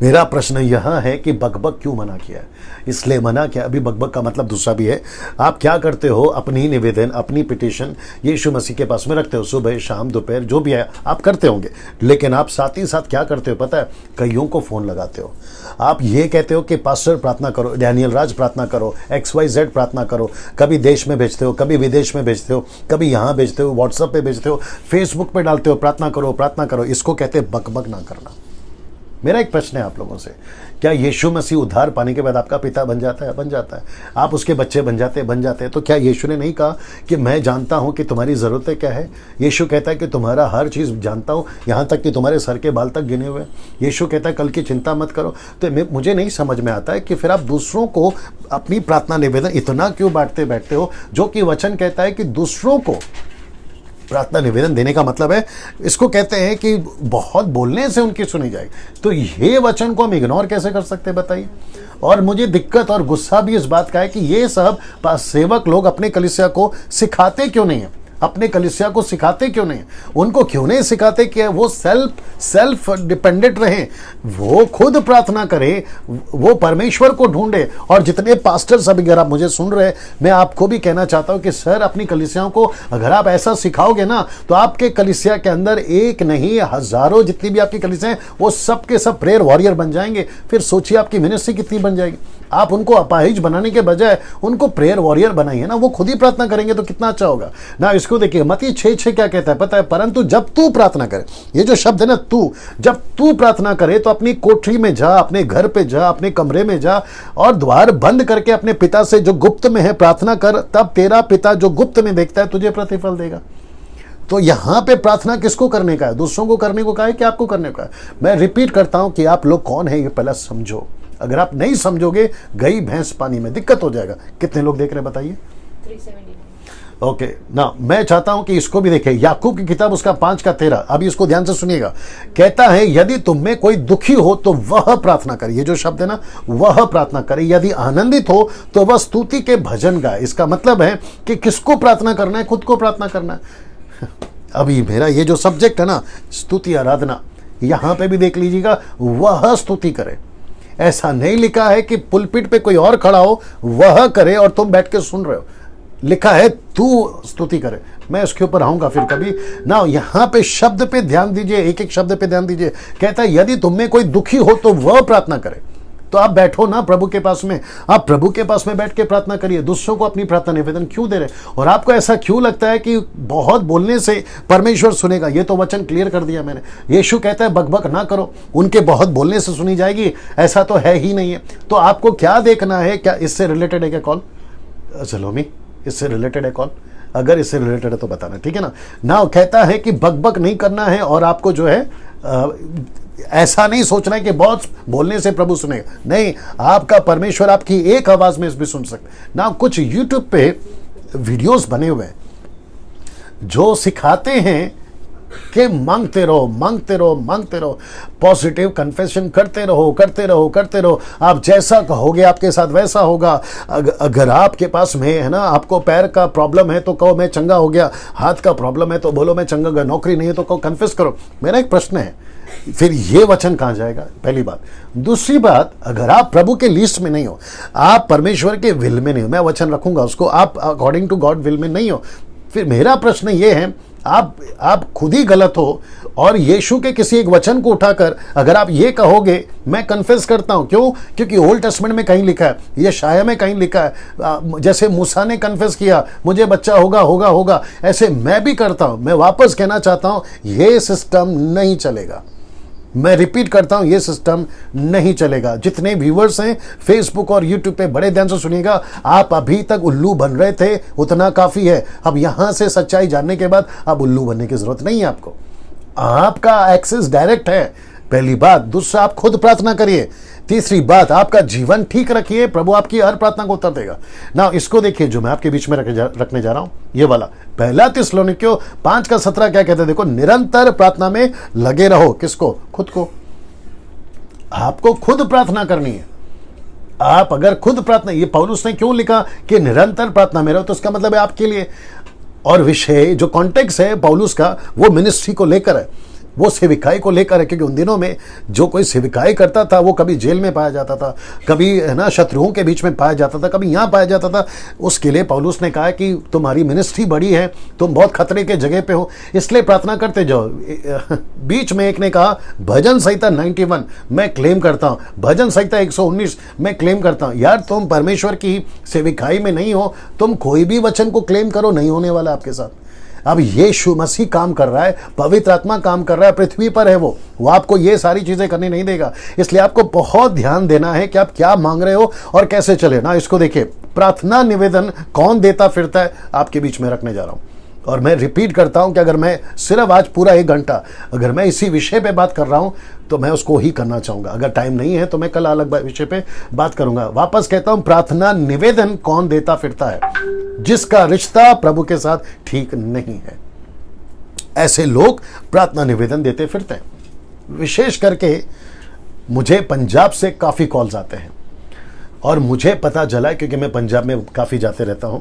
मेरा प्रश्न यह है कि बकबक क्यों मना किया? इसलिए मना किया, अभी बकबक का मतलब दूसरा भी है। आप क्या करते हो? अपनी निवेदन, अपनी पिटिशन यीशु मसीह के पास में रखते हो, सुबह शाम दोपहर जो भी है आप करते होंगे। लेकिन आप साथ ही साथ क्या करते हो पता है? कईयों को फोन लगाते हो। आप ये कहते हो कि पास्टर प्रार्थना करो, डैनियल राज प्रार्थना करो, XYZ प्रार्थना करो। कभी देश में भेजते हो, कभी विदेश में भेजते हो, कभी यहाँ भेजते हो, व्हाट्सएप पे भेजते हो, फेसबुक पे डालते हो, प्रार्थना करो प्रार्थना करो। इसको कहते हैं बकबक ना करना। मेरा एक प्रश्न है आप लोगों से, क्या यीशु मसीह उद्धार पाने के बाद आपका पिता बन जाता है? बन जाता है। आप उसके बच्चे बन जाते हैं। तो क्या यीशु ने नहीं कहा कि मैं जानता हूं कि तुम्हारी ज़रूरतें क्या है? यीशु कहता है कि तुम्हारा हर चीज़ जानता हूं, यहाँ तक कि तुम्हारे सर के बाल तक गिने हुए। यीशु कहता है कल की चिंता मत करो। तो मुझे नहीं समझ में आता है कि फिर आप दूसरों को अपनी प्रार्थना निवेदन इतना क्यों बांटते बैठते हो, जो कि वचन कहता है कि दूसरों को प्रार्थना निवेदन देने का मतलब है, इसको कहते हैं कि बहुत बोलने से उनकी सुनी जाएगी। तो ये वचन को हम इग्नोर कैसे कर सकते हैं बताइए? और मुझे दिक्कत और गुस्सा भी इस बात का है कि ये सब सेवक लोग अपने कलीसिया को सिखाते क्यों नहीं है? अपने कलीसिया को सिखाते क्यों नहीं? उनको क्यों नहीं सिखाते कि वो सेल्फ डिपेंडेंट रहे, वो खुद प्रार्थना करे, वो परमेश्वर को ढूंढे। और जितने पास्टर्स अभी अगर आप मुझे सुन रहे हैं, मैं आपको भी कहना चाहता हूं कि सर अपनी कलीसियाओं को अगर आप ऐसा सिखाओगे ना, तो आपके कलीसिया के अंदर एक नहीं हजारों जितनी भी आपकी कलीसिया हैं, वो सब के सब प्रेयर वॉरियर बन जाएंगे। फिर सोचिए आपकी मिनिस्ट्री कितनी बन जाएगी। आप उनको अपाहिज बनाने के बजाय उनको प्रेयर वॉरियर बनाइए ना, वो खुद ही प्रार्थना करेंगे तो कितना अच्छा होगा ना। इसको देखिए मत्ती 6:6 क्या कहता है पता है? परंतु जब तू प्रार्थना करे, ये जो शब्द है ना तू, जब तू प्रार्थना करे तो अपनी कोठरी में जा, अपने घर पे जा, अपने कमरे में जा और द्वार बंद करके अपने पिता से जो गुप्त में है प्रार्थना कर, तब तेरा पिता जो गुप्त में देखता है तुझे प्रतिफल देगा। तो यहां पे प्रार्थना किसको करने का है? दूसरों को करने को कहा है कि आपको करने का है? मैं रिपीट करता हूं कि आप लोग कौन है ये पहला समझो। अगर आप नहीं समझोगे गई भैंस पानी में, दिक्कत हो जाएगा। कितने लोग देख रहे हैं बताइए? 379। ओके ना, मैं चाहता हूं कि इसको भी देखें। याकूब की किताब उसका 5:13, अभी इसको ध्यान से सुनिएगा। कहता है यदि तुम में कोई दुखी हो तो वह प्रार्थना करे। ये जो शब्द है ना, वह प्रार्थना करे। यदि आनंदित हो तो वह स्तुति के भजन गाए। इसका मतलब है कि किसको प्रार्थना करना है? खुद को प्रार्थना करना है। अभी मेरा ये जो सब्जेक्ट है ना, स्तुति आराधना, यहां पे भी देख लीजिएगा, वह स्तुति करे। ऐसा नहीं लिखा है कि पुलपिट पे कोई और खड़ा हो वह करे और तुम बैठ के सुन रहे हो। लिखा है तू स्तुति करे। मैं इसके ऊपर आऊंगा फिर कभी ना। यहां पे शब्द पे ध्यान दीजिए, एक एक शब्द पे ध्यान दीजिए। कहता है यदि तुम में कोई दुखी हो तो वह प्रार्थना करे। तो आप बैठो ना प्रभु के पास में, आप प्रभु के पास में बैठ के प्रार्थना करिए। दूसरों को अपनी प्रार्थना निवेदन क्यों दे रहे? और आपको ऐसा क्यों लगता है कि बहुत बोलने से परमेश्वर सुनेगा? ये तो वचन क्लियर कर दिया मैंने। यीशु कहता है बकबक ना करो, उनके बहुत बोलने से सुनी जाएगी, ऐसा तो है ही नहीं है। तो आपको क्या देखना है? क्या इससे रिलेटेड है क्या कॉल? सलोमी, इससे रिलेटेड है कॉल? अगर इससे रिलेटेड है तो बताना, ठीक है ना। ना कहता है कि बकबक नहीं करना है और आपको जो है ऐसा नहीं सोचना है कि बहुत बोलने से प्रभु सुनेगा। नहीं, आपका परमेश्वर आपकी एक आवाज में भी सुन सकते ना। कुछ यूट्यूब पे वीडियोस बने हुए हैं जो सिखाते हैं कि मांगते रहो मांगते रहो मांगते रहो, पॉजिटिव कन्फेशन करते रहो करते रहो करते रहो। आप जैसा कहोगे आपके साथ वैसा होगा। अगर आपके पास में है ना, आपको पैर का प्रॉब्लम है तो कहो मैं चंगा हो गया, हाथ का प्रॉब्लम है तो बोलो मैं चंगा गया, नौकरी नहीं है तो कहो कन्फेस करो। मेरा एक प्रश्न है, फिर ये वचन कहां जाएगा? पहली बात। दूसरी बात, अगर आप प्रभु के लिस्ट में नहीं हो, आप परमेश्वर के विल में नहीं हो, मैं वचन रखूंगा उसको, आप अकॉर्डिंग टू गॉड विल में नहीं हो, फिर मेरा प्रश्न ये है आप खुद ही गलत हो। और यीशु के किसी एक वचन को उठाकर अगर आप ये कहोगे मैं कन्फेस करता हूं, क्यों? क्योंकि ओल्ड टेस्टमेंट में कहीं लिखा है, यशायाह में कहीं लिखा है, जैसे मूसा ने कन्फेस किया मुझे बच्चा होगा होगा होगा, ऐसे मैं भी करता हूं। मैं वापस कहना चाहता हूं ये सिस्टम नहीं चलेगा। मैं रिपीट करता हूं, ये सिस्टम नहीं चलेगा। जितने व्यूवर्स हैं फेसबुक और यूट्यूब पे, बड़े ध्यान से सुनिएगा, आप अभी तक उल्लू बन रहे थे, उतना काफी है। अब यहां से सच्चाई जानने के बाद अब उल्लू बनने की जरूरत नहीं है आपको। आपका एक्सेस डायरेक्ट है, पहली बात। दूसरा, आप खुद प्रार्थना करिए। तीसरी बात, आपका जीवन ठीक रखिए, प्रभु आपकी हर प्रार्थना को उत्तर देगा। ना इसको देखिए जो मैं आपके बीच में रखने जा रहा हूं, ये वाला पहला थिस्सलुनीकियों 5:17 क्या कहते हैं, देखो, निरंतर प्रार्थना में लगे रहो। किसको? खुद को। आपको खुद प्रार्थना करनी है। आप अगर खुद प्रार्थना, ये पौलुस ने क्यों लिखा कि निरंतर प्रार्थना में रहो, तो इसका मतलब है आपके लिए। और विषय जो कॉन्टेक्स्ट है पौलुस का, वो मिनिस्ट्री को लेकर है, वो सेविकाई को लेकर है। क्योंकि उन दिनों में जो कोई सेविकाई करता था वो कभी जेल में पाया जाता था, कभी है ना शत्रुओं के बीच में पाया जाता था, कभी यहाँ पाया जाता था। उसके लिए पौलुस ने कहा कि तुम्हारी मिनिस्ट्री बड़ी है, तुम बहुत खतरे के जगह पे हो, इसलिए प्रार्थना करते जाओ। बीच में एक ने कहा भजन संहिता 91 मैं क्लेम करता हूँ, भजन संहिता 119 मैं क्लेम करता हूँ। यार, तुम परमेश्वर की सेविकाई में नहीं हो, तुम कोई भी वचन को क्लेम करो, नहीं होने वाला आपके साथ। अब यीशु मसीह काम कर रहा है, पवित्र आत्मा काम कर रहा है, पृथ्वी पर है वो आपको ये सारी चीजें करने नहीं देगा। इसलिए आपको बहुत ध्यान देना है कि आप क्या मांग रहे हो और कैसे चले ना। इसको देखिए, प्रार्थना निवेदन कौन देता फिरता है, आपके बीच में रखने जा रहा हूं। और मैं रिपीट करता हूं कि अगर मैं सिर्फ आज पूरा 1 घंटा अगर मैं इसी विषय पे बात कर रहा हूं तो मैं उसको ही करना चाहूंगा। अगर टाइम नहीं है तो मैं कल अलग विषय पे बात करूंगा। वापस कहता हूं, प्रार्थना निवेदन कौन देता फिरता है, जिसका रिश्ता प्रभु के साथ ठीक नहीं है। ऐसे लोग प्रार्थना निवेदन देते फिरते हैं। विशेष करके मुझे पंजाब से काफी कॉल्स आते हैं और मुझे पता चला, क्योंकि मैं पंजाब में काफी जाते रहता हूं,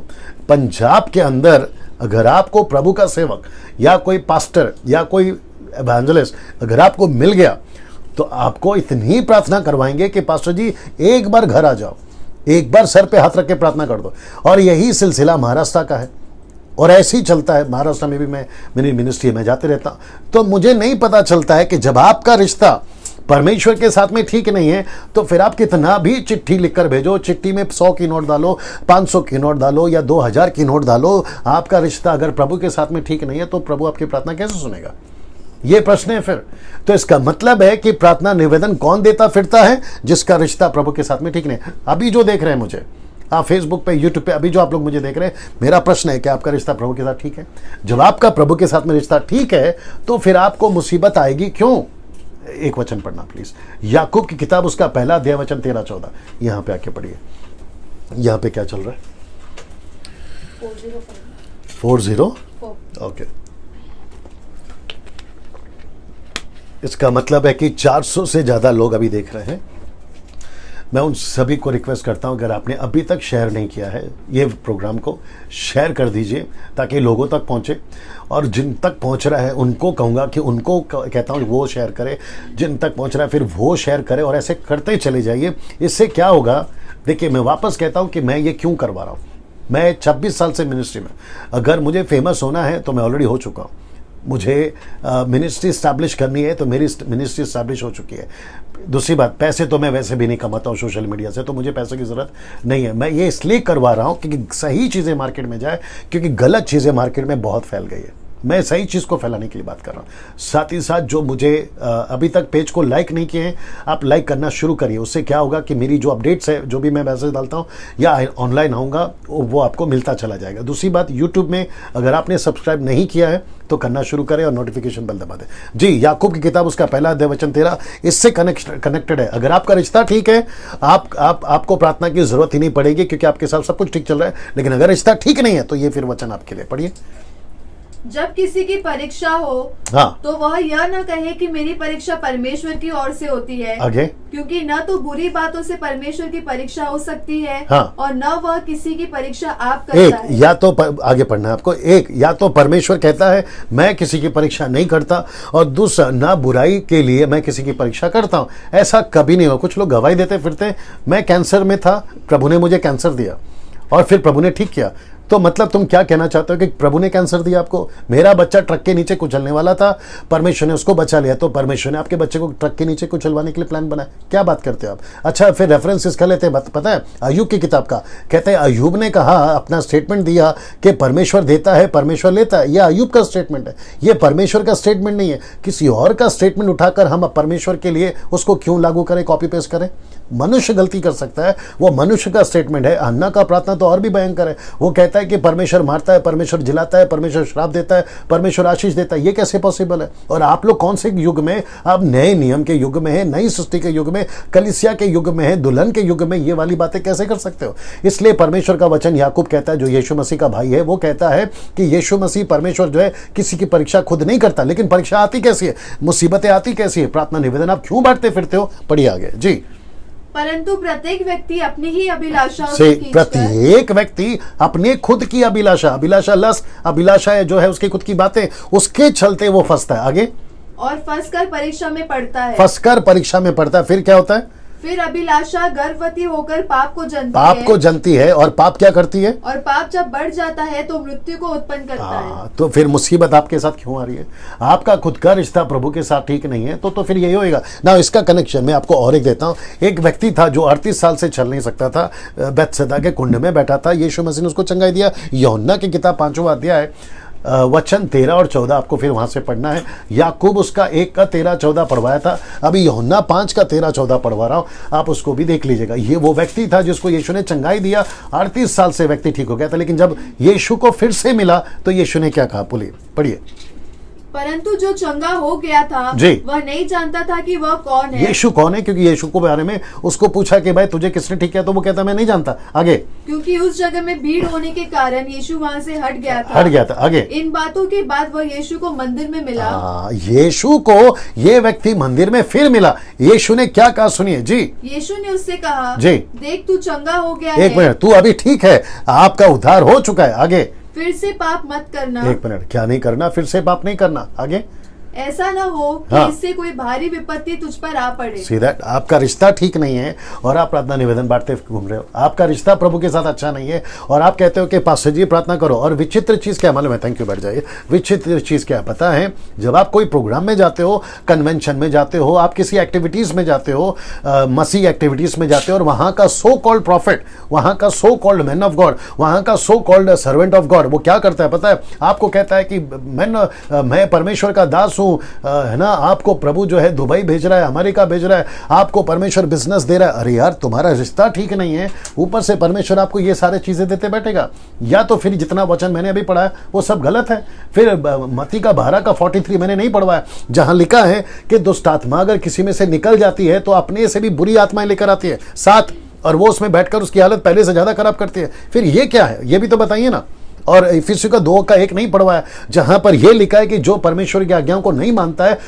पंजाब के अंदर अगर आपको प्रभु का सेवक या कोई पास्टर या कोई एवेंजलिस्ट अगर आपको मिल गया तो आपको इतनी प्रार्थना करवाएंगे कि पास्टर जी एक बार घर आ जाओ, एक बार सर पे हाथ रख के प्रार्थना कर दो। और यही सिलसिला महाराष्ट्र का है और ऐसे ही चलता है। महाराष्ट्र में भी मैं मेरी मिनिस्ट्री में जाते रहता हूं, तो मुझे नहीं पता चलता है कि जब आपका रिश्ता परमेश्वर के साथ में ठीक नहीं है तो फिर आप कितना भी चिट्ठी लिखकर भेजो, चिट्ठी में 100 की नोट डालो, 500 की नोट डालो या 2000 की नोट डालो, आपका रिश्ता अगर प्रभु के साथ में ठीक नहीं है तो प्रभु आपकी प्रार्थना कैसे सुनेगा? ये प्रश्न है फिर। तो इसका मतलब है कि प्रार्थना निवेदन कौन देता फिरता है, जिसका रिश्ता प्रभु के साथ में ठीक नहीं। अभी जो देख रहे हैं मुझे, आप फेसबुक पे, यूट्यूब पे, अभी जो आप लोग मुझे देख रहे हैं, मेरा प्रश्न है कि आपका रिश्ता प्रभु के साथ ठीक है? जब आपका प्रभु के साथ में रिश्ता ठीक है तो फिर आपको मुसीबत आएगी क्यों? एक वचन पढ़ना प्लीज, याकूब की किताब उसका पहला अध्याय वचन 13-14, यहां पे आके पढ़िए। यहां पे क्या चल रहा है? 404 ओके। इसका मतलब है कि 400 से ज्यादा लोग अभी देख रहे हैं। मैं उन सभी को रिक्वेस्ट करता हूं, अगर आपने अभी तक शेयर नहीं किया है ये प्रोग्राम को शेयर कर दीजिए ताकि लोगों तक पहुंचे। और जिन तक पहुंच रहा है उनको कहूंगा कि उनको कहता हूं वो शेयर करे, जिन तक पहुंच रहा है फिर वो शेयर करे, और ऐसे करते चले जाइए। इससे क्या होगा, देखिए मैं वापस कहता हूं कि मैं ये क्यों करवा रहा हूं। मैं 26 साल से मिनिस्ट्री में, अगर मुझे फेमस होना है तो मैं ऑलरेडी हो चुका हूं। मुझे मिनिस्ट्री स्टैब्लिश करनी है तो मेरी मिनिस्ट्री स्टैब्लिश हो चुकी है। दूसरी बात, पैसे तो मैं वैसे भी नहीं कमाता हूँ सोशल मीडिया से, तो मुझे पैसे की ज़रूरत नहीं है। मैं ये इसलिए करवा रहा हूँ क्योंकि सही चीज़ें मार्केट में जाए, क्योंकि गलत चीज़ें मार्केट में बहुत फैल गई है। मैं सही चीज़ को फैलाने के लिए बात कर रहा हूँ। साथ ही साथ जो मुझे अभी तक पेज को लाइक नहीं किए हैं, आप लाइक करना शुरू करिए। उससे क्या होगा कि मेरी जो अपडेट्स है, जो भी मैं मैसेज डालता हूँ या ऑनलाइन आऊँगा, वो आपको मिलता चला जाएगा। दूसरी बात, यूट्यूब में अगर आपने सब्सक्राइब नहीं किया है तो करना शुरू करें और नोटिफिकेशन बेल दबा दें। जी, याकूब की किताब उसका पहला अध्याय वचन 13 इससे कनेक्टेड है। अगर आपका रिश्ता ठीक है, आपको प्रार्थना की जरूरत ही नहीं पड़ेगी, क्योंकि आपके साथ सब कुछ ठीक चल रहा है। लेकिन अगर रिश्ता ठीक नहीं है तो ये फिर वचन आपके लिए पढ़िए। जब किसी की परीक्षा हो तो वह यह न कहे कि मेरी परीक्षा परमेश्वर की ओर से होती है, आगे, क्योंकि न तो बुरी बातों से परमेश्वर की परीक्षा हो सकती है और न वह किसी की परीक्षा आप करता है। या तो आगे पढ़ना है आपको। एक, या तो परमेश्वर कहता है मैं किसी की परीक्षा नहीं करता, और दूसरा, ना बुराई के लिए मैं किसी की परीक्षा करता हूँ। ऐसा कभी नहीं हो। कुछ लोग गवाही देते फिरते, मैं कैंसर में था, प्रभु ने मुझे कैंसर दिया और फिर प्रभु ने ठीक किया। तो मतलब तुम क्या कहना चाहते हो कि प्रभु ने कैंसर दिया आपको? मेरा बच्चा ट्रक के नीचे कुचलने वाला था, परमेश्वर ने उसको बचा लिया, तो परमेश्वर ने आपके बच्चे को ट्रक के नीचे कुचलवाने के लिए प्लान बनाया। क्या बात करते हो आप? अच्छा, फिर रेफरेंस इसका लेते हैं, पता है अय्यूब की किताब का, कहते हैं अय्यूब ने कहा, अपना स्टेटमेंट दिया कि परमेश्वर देता है परमेश्वर लेता है। यह अय्यूब का स्टेटमेंट है, यह परमेश्वर का स्टेटमेंट नहीं है। किसी और का स्टेटमेंट उठाकर हम परमेश्वर के लिए उसको क्यों लागू करें, कॉपी पेस्ट करें? मनुष्य गलती कर सकता है, वो मनुष्य का स्टेटमेंट है। हन्ना का प्रार्थना तो और भी भयंकर है। वो कहता है कि परमेश्वर मारता है, परमेश्वर जिलाता है, परमेश्वर श्राप देता है, परमेश्वर आशीष देता है। ये कैसे पॉसिबल है? और आप लोग कौन से युग में? आप नए नियम के युग में है, नई सृष्टि के युग में, कलीसिया के युग में है, दुल्हन के युग में ये वाली बातें कैसे कर सकते हो? इसलिए परमेश्वर का वचन याकूब कहता है, जो यीशु मसीह का भाई है, वो कहता है कि यीशु मसीह परमेश्वर जो है किसी की परीक्षा खुद नहीं करता। लेकिन परीक्षा आती कैसी है, मुसीबतें आती कैसी है? प्रार्थना निवेदन आप क्यों बांटते फिरते हो? पढ़िए आगे जी। परंतु प्रत्येक व्यक्ति अपनी ही अभिलाषाओं से को प्रत्येक व्यक्ति अपने खुद की अभिलाषा लस अभिलाषा जो है उसकी खुद की बातें, उसके चलते वो फंसता है। आगे, और फंसकर परीक्षा में पड़ता है। फंसकर परीक्षा में पड़ता है। फिर क्या होता है? फिर अभिलाषा गर्भवती होकर पाप को जनती है। और पाप क्या करती है? और पाप जब बढ़ जाता है तो मृत्यु को उत्पन्न करता है। तो फिर मुसीबत आपके साथ क्यों आ रही है? आपका खुद का रिश्ता प्रभु के साथ ठीक नहीं है, तो फिर यही होएगा ना। इसका कनेक्शन मैं आपको और एक देता हूं। एक व्यक्ति था जो 38 साल से चल नहीं सकता था, बेथसदा के कुंड में बैठा था। यीशु मसीह ने उसको चंगाई दिया। यूहन्ना की किताब 5वां अध्याय वचन 13 और 14 आपको फिर वहां से पढ़ना है। याकूब उसका 1 का 13-14 पढ़वाया था, अभी यूहन्ना 5 का 13-14 पढ़वा रहा हूं, आप उसको भी देख लीजिएगा। ये वो व्यक्ति था जिसको यीशु ने चंगाई दिया। 38 साल से व्यक्ति ठीक हो गया था, लेकिन जब यीशु को फिर से मिला तो यीशु ने क्या कहा? पढ़िए। परंतु जो चंगा हो गया था वह नहीं जानता था कि वह कौन है। यीशु कौन है? क्योंकि यीशु को बारे में उसको पूछा कि भाई तुझे किसने ठीक किया, तो वो कहता मैं नहीं जानता। आगे, क्योंकि उस जगह में भीड़ होने के कारण यीशु वहां से हट गया था। आगे, इन बातों के बाद वह यीशु को मंदिर में मिला। यीशु को ये व्यक्ति मंदिर में फिर मिला। यीशु ने क्या कहा सुनिए जी। यीशु ने उससे कहा जी, देख तू चंगा हो गया है। एक मिनट, तू अभी ठीक है, आपका उद्धार हो चुका है। आगे, फिर से पाप मत करना। एक मिनट, क्या नहीं करना? फिर से पाप नहीं करना। आगे, ऐसा ना हो कि इससे कोई भारी विपत्ति तुझ पर आ पड़े। सीधा आपका रिश्ता ठीक नहीं है और आप प्रार्थना निवेदन बांटते घूम रहे हो। आपका रिश्ता प्रभु के साथ अच्छा नहीं है और आप कहते हो कि पास्टर जी प्रार्थना करो। और विचित्र चीज क्या मालूम है? थैंक यू, बैठ जाइए। विचित्र चीज क्या पता है? जब आप कोई प्रोग्राम में जाते हो, कन्वेंशन में जाते हो, आप किसी एक्टिविटीज में जाते हो, मसीह एक्टिविटीज में जाते हो, और वहां का सो कॉल्ड प्रॉफिट, वहां का so called man of God, वहां का so called servant of God, वो क्या करता है पता है? आपको कहता है कि मैं परमेश्वर का दास है ना, आपको प्रभु जो है दुबई भेज रहा है, अमेरिका भेज रहा है, आपको परमेश्वर बिजनेस दे रहा है। अरे यार, तुम्हारा रिश्ता ठीक नहीं है, ऊपर से परमेश्वर आपको ये सारे चीजें देते बैठेगा। या तो फिर जितना वचन मैंने अभी पढ़ा है वो सब गलत है। फिर मत्ती का 12 का 43 मैंने नहीं पढ़वाया, जहां लिखा है कि दुष्ट आत्मा अगर किसी में से निकल जाती है तो अपने से भी बुरी आत्माएं लेकर आती है साथ, और वो उसमें बैठकर उसकी हालत पहले से ज्यादा खराब करती है। फिर ये क्या है? ये भी तो बताइए ना। और इफिसियों का 2 का 1 नहीं पढ़वाया, जहां पर यह लिखा है कि जो परमेश्वर की आज्ञाओं को नहीं मानता है,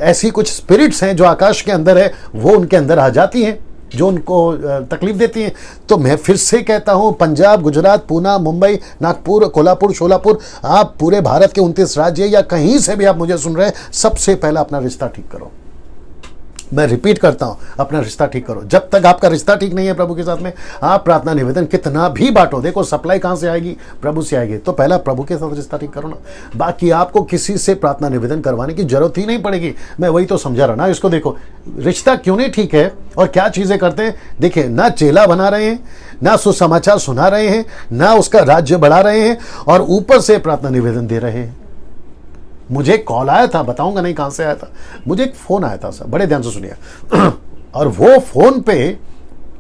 ऐसी कुछ स्पिरिट्स हैं जो आकाश के अंदर है, वो उनके अंदर आ जाती हैं, जो उनको तकलीफ देती हैं। तो मैं फिर से कहता हूं, पंजाब, गुजरात, पूना, मुंबई, नागपुर, कोल्हापुर, शोलापुर, आप पूरे भारत के 29 राज्य या कहीं से भी आप मुझे सुन रहे हैं, सबसे पहला अपना रिश्ता ठीक करो। मैं रिपीट करता हूं, अपना रिश्ता ठीक करो। जब तक आपका रिश्ता ठीक नहीं है प्रभु के साथ में, आप प्रार्थना निवेदन कितना भी बांटो, देखो सप्लाई कहां से आएगी? प्रभु से आएगी। तो पहला प्रभु के साथ रिश्ता ठीक करो ना, बाकी आपको किसी से प्रार्थना निवेदन करवाने की जरूरत ही नहीं पड़ेगी। मैं वही तो समझा रहा ना। इसको देखो, रिश्ता क्यों नहीं ठीक है और क्या चीजें करते हैं। देखिए, ना चेला बना रहे हैं, ना सुसमाचार सुना रहे हैं, ना उसका राज्य बढ़ा रहे हैं, और ऊपर से प्रार्थना निवेदन दे रहे हैं। मुझे कॉल आया था, बताऊंगा नहीं कहां से आया था, मुझे एक फोन आया था सर, बड़े ध्यान से सुनिए। और वो फोन पे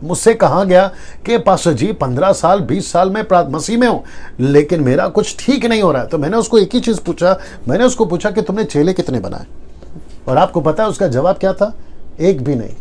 मुझसे कहा गया कि पास्टर जी 15 साल 20 साल में मसीह में हूं, लेकिन मेरा कुछ ठीक नहीं हो रहा है। तो मैंने उसको एक ही चीज पूछा, मैंने उसको पूछा कि तुमने चेले कितने बनाए? और आपको पता है उसका जवाब क्या था? एक भी नहीं।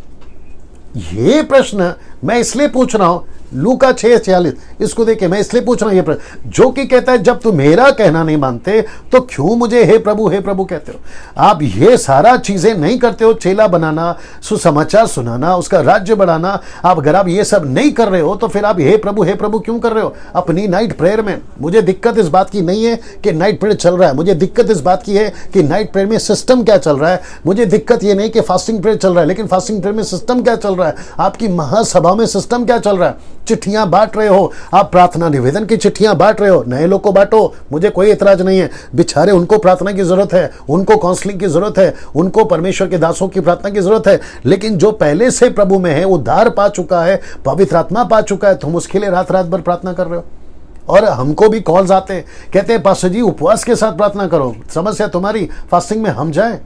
ये प्रश्न मैं इसलिए पूछ रहा हूं, लूका 6:46, इसको देखिए, मैं इसलिए पूछ रहा हूं ये प्रश्न, जो कि कहता है जब तुम मेरा कहना नहीं मानते तो क्यों मुझे हे प्रभु कहते हो? आप ये सारा चीजें नहीं करते हो, चेला बनाना, सुसमाचार सुनाना, उसका राज्य बढ़ाना। आप अगर आप ये सब नहीं कर रहे हो तो फिर आप हे प्रभु क्यों कर रहे हो अपनी नाइट प्रेयर में? मुझे दिक्कत इस बात की नहीं है कि नाइट प्रेयर चल रहा है, मुझे दिक्कत इस बात की है कि नाइट प्रेयर में सिस्टम क्या चल रहा है। मुझे दिक्कत ये नहीं कि फास्टिंग प्रेयर चल रहा है, लेकिन फास्टिंग प्रेयर में सिस्टम क्या चल रहा है। आपकी महासभा में सिस्टम क्या चल रहा है? चिट्ठियां बांट रहे हो आप, प्रार्थना निवेदन की चिट्ठियां बांट रहे हो, नए लोग को बांटो, मुझे कोई इतराज नहीं है। बेचारे उनको प्रार्थना की जरूरत है, उनको काउंसलिंग की जरूरत है, उनको परमेश्वर के दासों की प्रार्थना की जरूरत है। लेकिन जो पहले से प्रभु में है, उद्धार पा चुका है, पवित्र आत्मा पा चुका है, तुम उसके लिए रात रात भर प्रार्थना कर रहे हो। और हमको भी कॉल्स आते हैं, कहते हैं पास्टर जी उपवास के साथ प्रार्थना करो, समस्या तुम्हारी फास्टिंग में हम जाएं।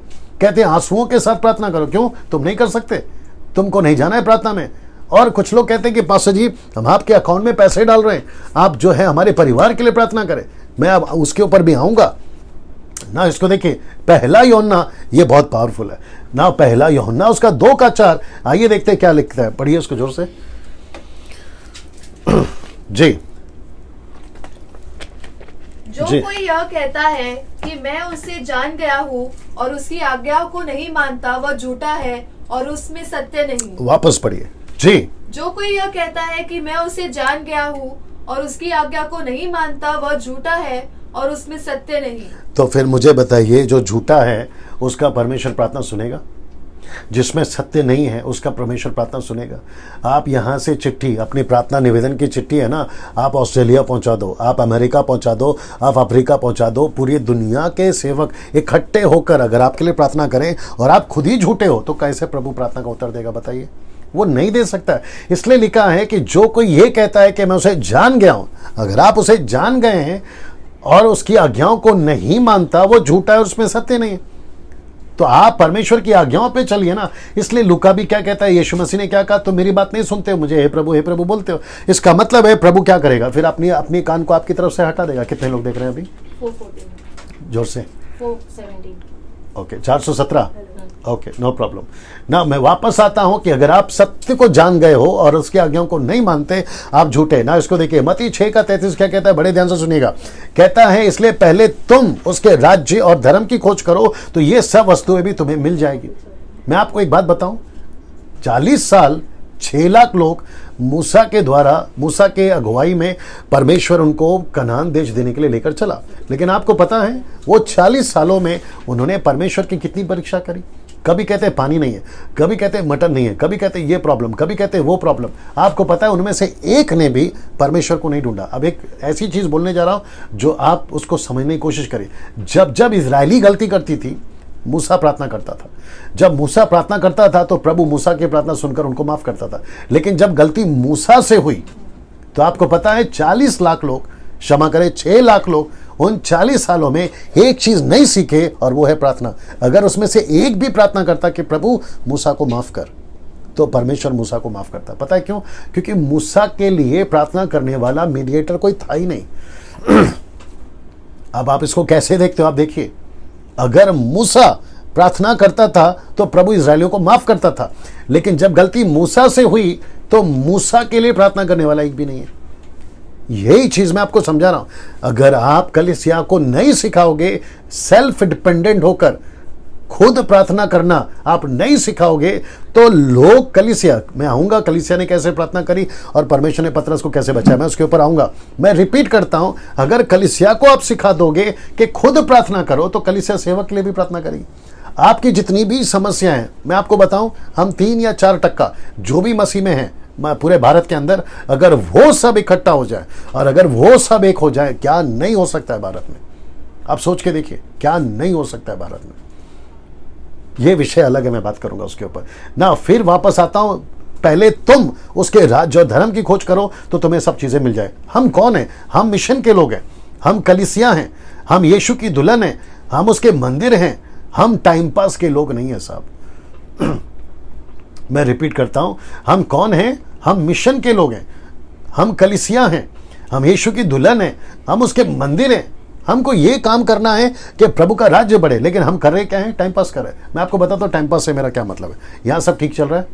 कहते हैं आंसुओं के साथ प्रार्थना करो, क्यों? तुम नहीं कर सकते, तुमको नहीं जाना है प्रार्थना में। और कुछ लोग कहते हैं कि पास्टर जी हम आपके अकाउंट में पैसे डाल रहे हैं, आप जो है हमारे परिवार के लिए प्रार्थना करें। मैं अब उसके ऊपर भी आऊंगा ना। इसको देखिए, पहला यूहन्ना ये बहुत पावरफुल है ना, पहला यूहन्ना उसका 2:4। आइए देखते हैं क्या लिखता है, पढ़िए उसको जोर से जी। जो कोई यह कहता है कि मैं उसे जान गया हूँ और उसकी आज्ञाओं को नहीं मानता, वह झूठा है और उसमें सत्य नहीं। वापस पढ़िए जी। जो कोई यह कहता है कि मैं उसे जान गया हूँ और उसकी आज्ञा को नहीं मानता, वह झूठा है और उसमें सत्य नहीं। तो फिर मुझे बताइए, जो झूठा है उसका परमेश्वर प्रार्थना सुनेगा? जिसमें सत्य नहीं है उसका परमेश्वर प्रार्थना सुनेगा? आप यहाँ से चिट्ठी, अपनी प्रार्थना निवेदन की चिट्ठी है ना, आप ऑस्ट्रेलिया पहुँचा दो, आप अमेरिका पहुँचा दो, आप अफ्रीका पहुँचा दो, पूरी दुनिया के सेवक इकट्ठे होकर अगर आपके लिए प्रार्थना करें और आप खुद ही झूठे हो, तो कैसे प्रभु प्रार्थना का उत्तर देगा? बताइए, वो नहीं दे सकता है। इसलिए लिखा है कि जो कोई ये कहता है कि मैं उसे जान गया हूँ, अगर आप उसे जान गए हैं और उसकी आज्ञाओं को नहीं मानता, वो झूठा है, उसमें सत्य नहीं है। तो आप परमेश्वर की आज्ञाओं पे चलिए ना। इसलिए लूका भी क्या कहता है, यीशु मसीह ने क्या कहा, तुम मेरी बात नहीं सुनते हो, मुझे हे प्रभु बोलते हो। इसका मतलब है प्रभु क्या करेगा? फिर अपनी कान को आपकी तरफ से हटा देगा। कितने लोग देख रहे हैं अभी? 414 जोर से। 417 ओके, 417। ओके, नो प्रॉब्लम ना। मैं वापस आता हूं कि अगर आप सत्य को जान गए हो और उसकी आज्ञाओं को नहीं मानते, आप झूठे ना। इसको देखिए, मत्ती 6:33 क्या कहता है, बड़े ध्यान से सुनिएगा। कहता है इसलिए पहले तुम उसके राज्य और धर्म की खोज करो, तो ये सब वस्तुएं भी तुम्हें मिल जाएगी। मैं आपको एक बात बताऊं, 40 साल 6 लाख लोग मूसा के द्वारा, मूसा के अगुवाई में परमेश्वर उनको कनान देश देने के लिए लेकर चला। लेकिन आपको पता है वो 40 सालों में उन्होंने परमेश्वर की कितनी परीक्षा करी? कभी कहते हैं पानी नहीं है, कभी कहते हैं मटन नहीं है, कभी कहते हैं ये प्रॉब्लम, कभी कहते हैं वो प्रॉब्लम। आपको पता है उनमें से एक ने भी परमेश्वर को नहीं ढूंढा। अब एक ऐसी चीज बोलने जा रहा हूं जो आप उसको समझने की कोशिश करें। जब जब इजरायली गलती करती थी, मूसा प्रार्थना करता था। जब मूसा प्रार्थना करता था तो प्रभु मूसा की प्रार्थना सुनकर उनको माफ करता था। लेकिन जब गलती मूसा से हुई तो आपको पता है 40 लाख लोग, क्षमा करें 6 लाख लोग, उन 40 सालों में एक चीज नहीं सीखे, और वो है प्रार्थना। अगर उसमें से एक भी प्रार्थना करता कि प्रभु मूसा को माफ कर, तो परमेश्वर मूसा को माफ करता। पता है क्यों? क्योंकि मूसा के लिए प्रार्थना करने वाला मीडिएटर कोई था ही नहीं। अब आप इसको कैसे देखते हो? आप देखिए, अगर मूसा प्रार्थना करता था तो प्रभु इजरायलियों को माफ करता था। लेकिन जब गलती मूसा से हुई तो मूसा के लिए प्रार्थना करने वाला एक भी नहीं है। यही चीज मैं आपको समझा रहा हूं। अगर आप कलीसिया को नहीं सिखाओगे सेल्फ डिपेंडेंट होकर खुद प्रार्थना करना आप नहीं सिखाओगे, तो लोग कलीसिया, मैं आऊंगा कलीसिया ने कैसे प्रार्थना करी और परमेश्वर ने पतरस को कैसे बचाया, मैं उसके ऊपर आऊंगा। मैं रिपीट करता हूं, अगर कलीसिया को आप सिखा दोगे कि खुद प्रार्थना करो, तो कलीसिया सेवक के लिए भी प्रार्थना करेगी। आपकी जितनी भी समस्याएं हैं, मैं आपको बताऊं, हम 3 या 4% जो भी मसीह में हैं पूरे भारत के अंदर, अगर वो सब इकट्ठा हो जाए और अगर वो सब एक हो जाए, क्या नहीं हो सकता है भारत में? आप सोच के देखिए, क्या नहीं हो सकता है भारत में। ये विषय अलग है, मैं बात करूंगा उसके ऊपर ना। फिर वापस आता हूं, पहले तुम उसके राज्य और धर्म की खोज करो तो तुम्हें सब चीजें मिल जाए। हम कौन है? हम मिशन के लोग हैं, हम कलीसिया हैं, हम यीशु की दुल्हन हैं, हम उसके मंदिर हैं, हम टाइम पास के लोग नहीं है साहब। मैं रिपीट करता हूं, हम कौन हैं? हम मिशन के लोग हैं, हम कलीसिया हैं, हम यीशु की दुल्हन हैं, हम उसके मंदिर हैं। हमको ये काम करना है कि प्रभु का राज्य बढ़े। लेकिन हम कर रहे क्या है? टाइम पास कर रहे हैं। मैं आपको बताता हूं टाइम पास से मेरा क्या मतलब है। यहां सब ठीक चल रहा है,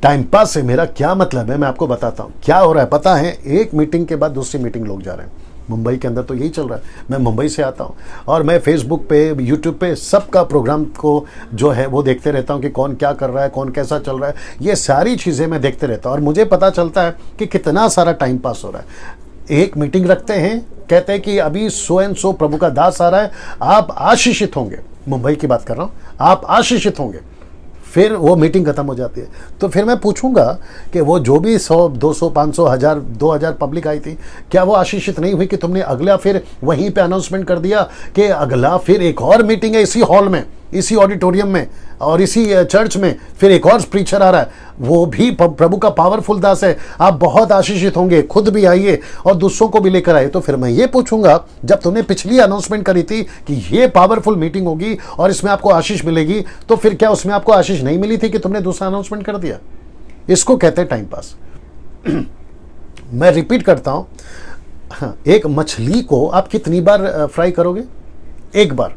टाइम पास से मेरा क्या मतलब है मैं आपको बताता हूं। क्या हो रहा है पता है? एक मीटिंग के बाद दूसरी मीटिंग लोग जा रहे हैं। मुंबई के अंदर तो यही चल रहा है। मैं मुंबई से आता हूं और मैं फेसबुक पे, यूट्यूब पे सबका प्रोग्राम को जो है वो देखते रहता हूं कि कौन क्या कर रहा है, कौन कैसा चल रहा है। ये सारी चीज़ें मैं देखते रहता हूं और मुझे पता चलता है कि कितना सारा टाइम पास हो रहा है। एक मीटिंग रखते हैं, कहते हैं कि अभी सो एंड सो प्रभु का दास आ रहा है, आप आशीषित होंगे। मुंबई की बात कर रहा हूँ, आप आशीषित होंगे। फिर वो मीटिंग खत्म हो जाती है। तो फिर मैं पूछूंगा कि वो जो भी 100, 200, 500, 1000, 2000 पब्लिक आई थी, क्या वो आशीषित नहीं हुई कि तुमने अगला फिर वहीं पे अनाउंसमेंट कर दिया कि अगला फिर एक और मीटिंग है इसी हॉल में, इसी ऑडिटोरियम में और इसी चर्च में, फिर एक और प्रीचर आ रहा है, वो भी प्रभु का पावरफुल दास है, आप बहुत आशीषित होंगे, खुद भी आइए और दूसरों को भी लेकर आइए। तो फिर मैं ये पूछूंगा, जब तुमने पिछली अनाउंसमेंट करी थी कि ये पावरफुल मीटिंग होगी और इसमें आपको आशीष मिलेगी, तो फिर क्या उसमें आपको आशीष नहीं मिली थी कि तुमने दूसरा अनाउंसमेंट कर दिया? इसको कहते हैं टाइम पास। मैं रिपीट करता हूं, एक मछली को आप कितनी बार फ्राई करोगे? एक बार,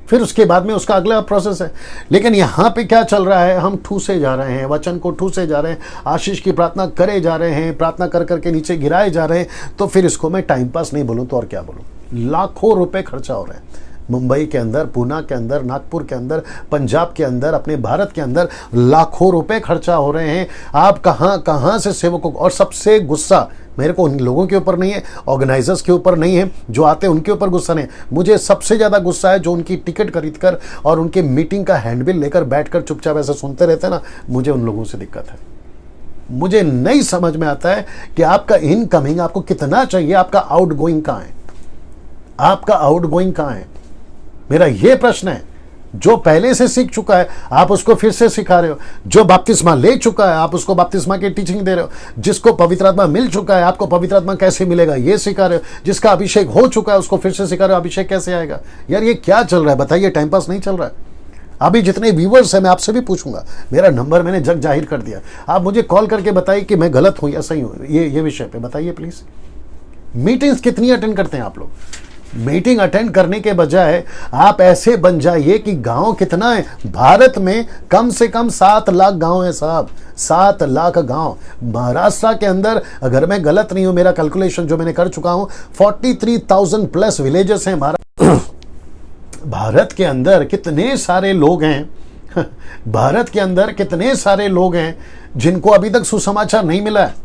फिर उसके बाद में उसका अगला प्रोसेस है। लेकिन यहाँ पे क्या चल रहा है, हम ठूसे जा रहे हैं, वचन को ठूसे जा रहे हैं, आशीष की प्रार्थना करे जा रहे हैं, प्रार्थना कर करके नीचे गिराए जा रहे हैं। तो फिर इसको मैं टाइम पास नहीं बोलूँ तो और क्या बोलूँ? लाखों रुपए खर्चा हो रहे हैं मुंबई के अंदर, पूना के अंदर, नागपुर के अंदर, पंजाब के अंदर, अपने भारत के अंदर लाखों रुपए खर्चा हो रहे हैं। आप कहाँ कहाँ से सेवकों को, और सबसे गुस्सा मेरे को उन लोगों के ऊपर नहीं है, ऑर्गेनाइजर्स के ऊपर नहीं है, जो आते हैं उनके ऊपर गुस्सा नहीं, मुझे सबसे ज़्यादा गुस्सा है जो उनकी टिकट खरीद कर और उनके मीटिंग का हैंडबिल लेकर बैठकर चुपचाप ऐसा सुनते रहते हैं ना, मुझे उन लोगों से दिक्कत है। मुझे नहीं समझ में आता है कि आपका इनकमिंग आपको कितना चाहिए, आपका आउटगोइंग कहाँ है, आपका आउटगोइंग कहाँ है? मेरा यह प्रश्न है। जो पहले से सीख चुका है आप उसको फिर से सिखा रहे हो, जो बपतिस्मा ले चुका है आप उसको बपतिस्मा की टीचिंग दे रहे हो, जिसको पवित्र आत्मा मिल चुका है आपको पवित्र आत्मा कैसे मिलेगा ये सिखा रहे हो, जिसका अभिषेक हो चुका है उसको फिर से सिखा रहे हो अभिषेक कैसे आएगा। यार ये क्या चल रहा है बताइए? टाइम पास नहीं चल रहा है। अभी जितने व्यूवर्स हैं मैं आपसे भी पूछूंगा, मेरा नंबर मैंने जग जाहिर कर दिया, आप मुझे कॉल करके बताइए कि मैं गलत हूं या सही हूं, ये विषय पे बताइए प्लीज। मीटिंग्स कितनी अटेंड करते हैं आप लोग? मीटिंग अटेंड करने के बजाय आप ऐसे बन जाइए कि गांव कितना है भारत में, कम से कम 7 लाख गांव है साहब, 7 लाख गांव महाराष्ट्र के अंदर। अगर मैं गलत नहीं हूं, मेरा कैलकुलेशन जो मैंने कर चुका हूं, 43,000 प्लस विलेजेस हैं भारत के अंदर। कितने सारे लोग हैं भारत के अंदर, कितने सारे लोग हैं जिनको अभी तक सुसमाचार नहीं मिला है।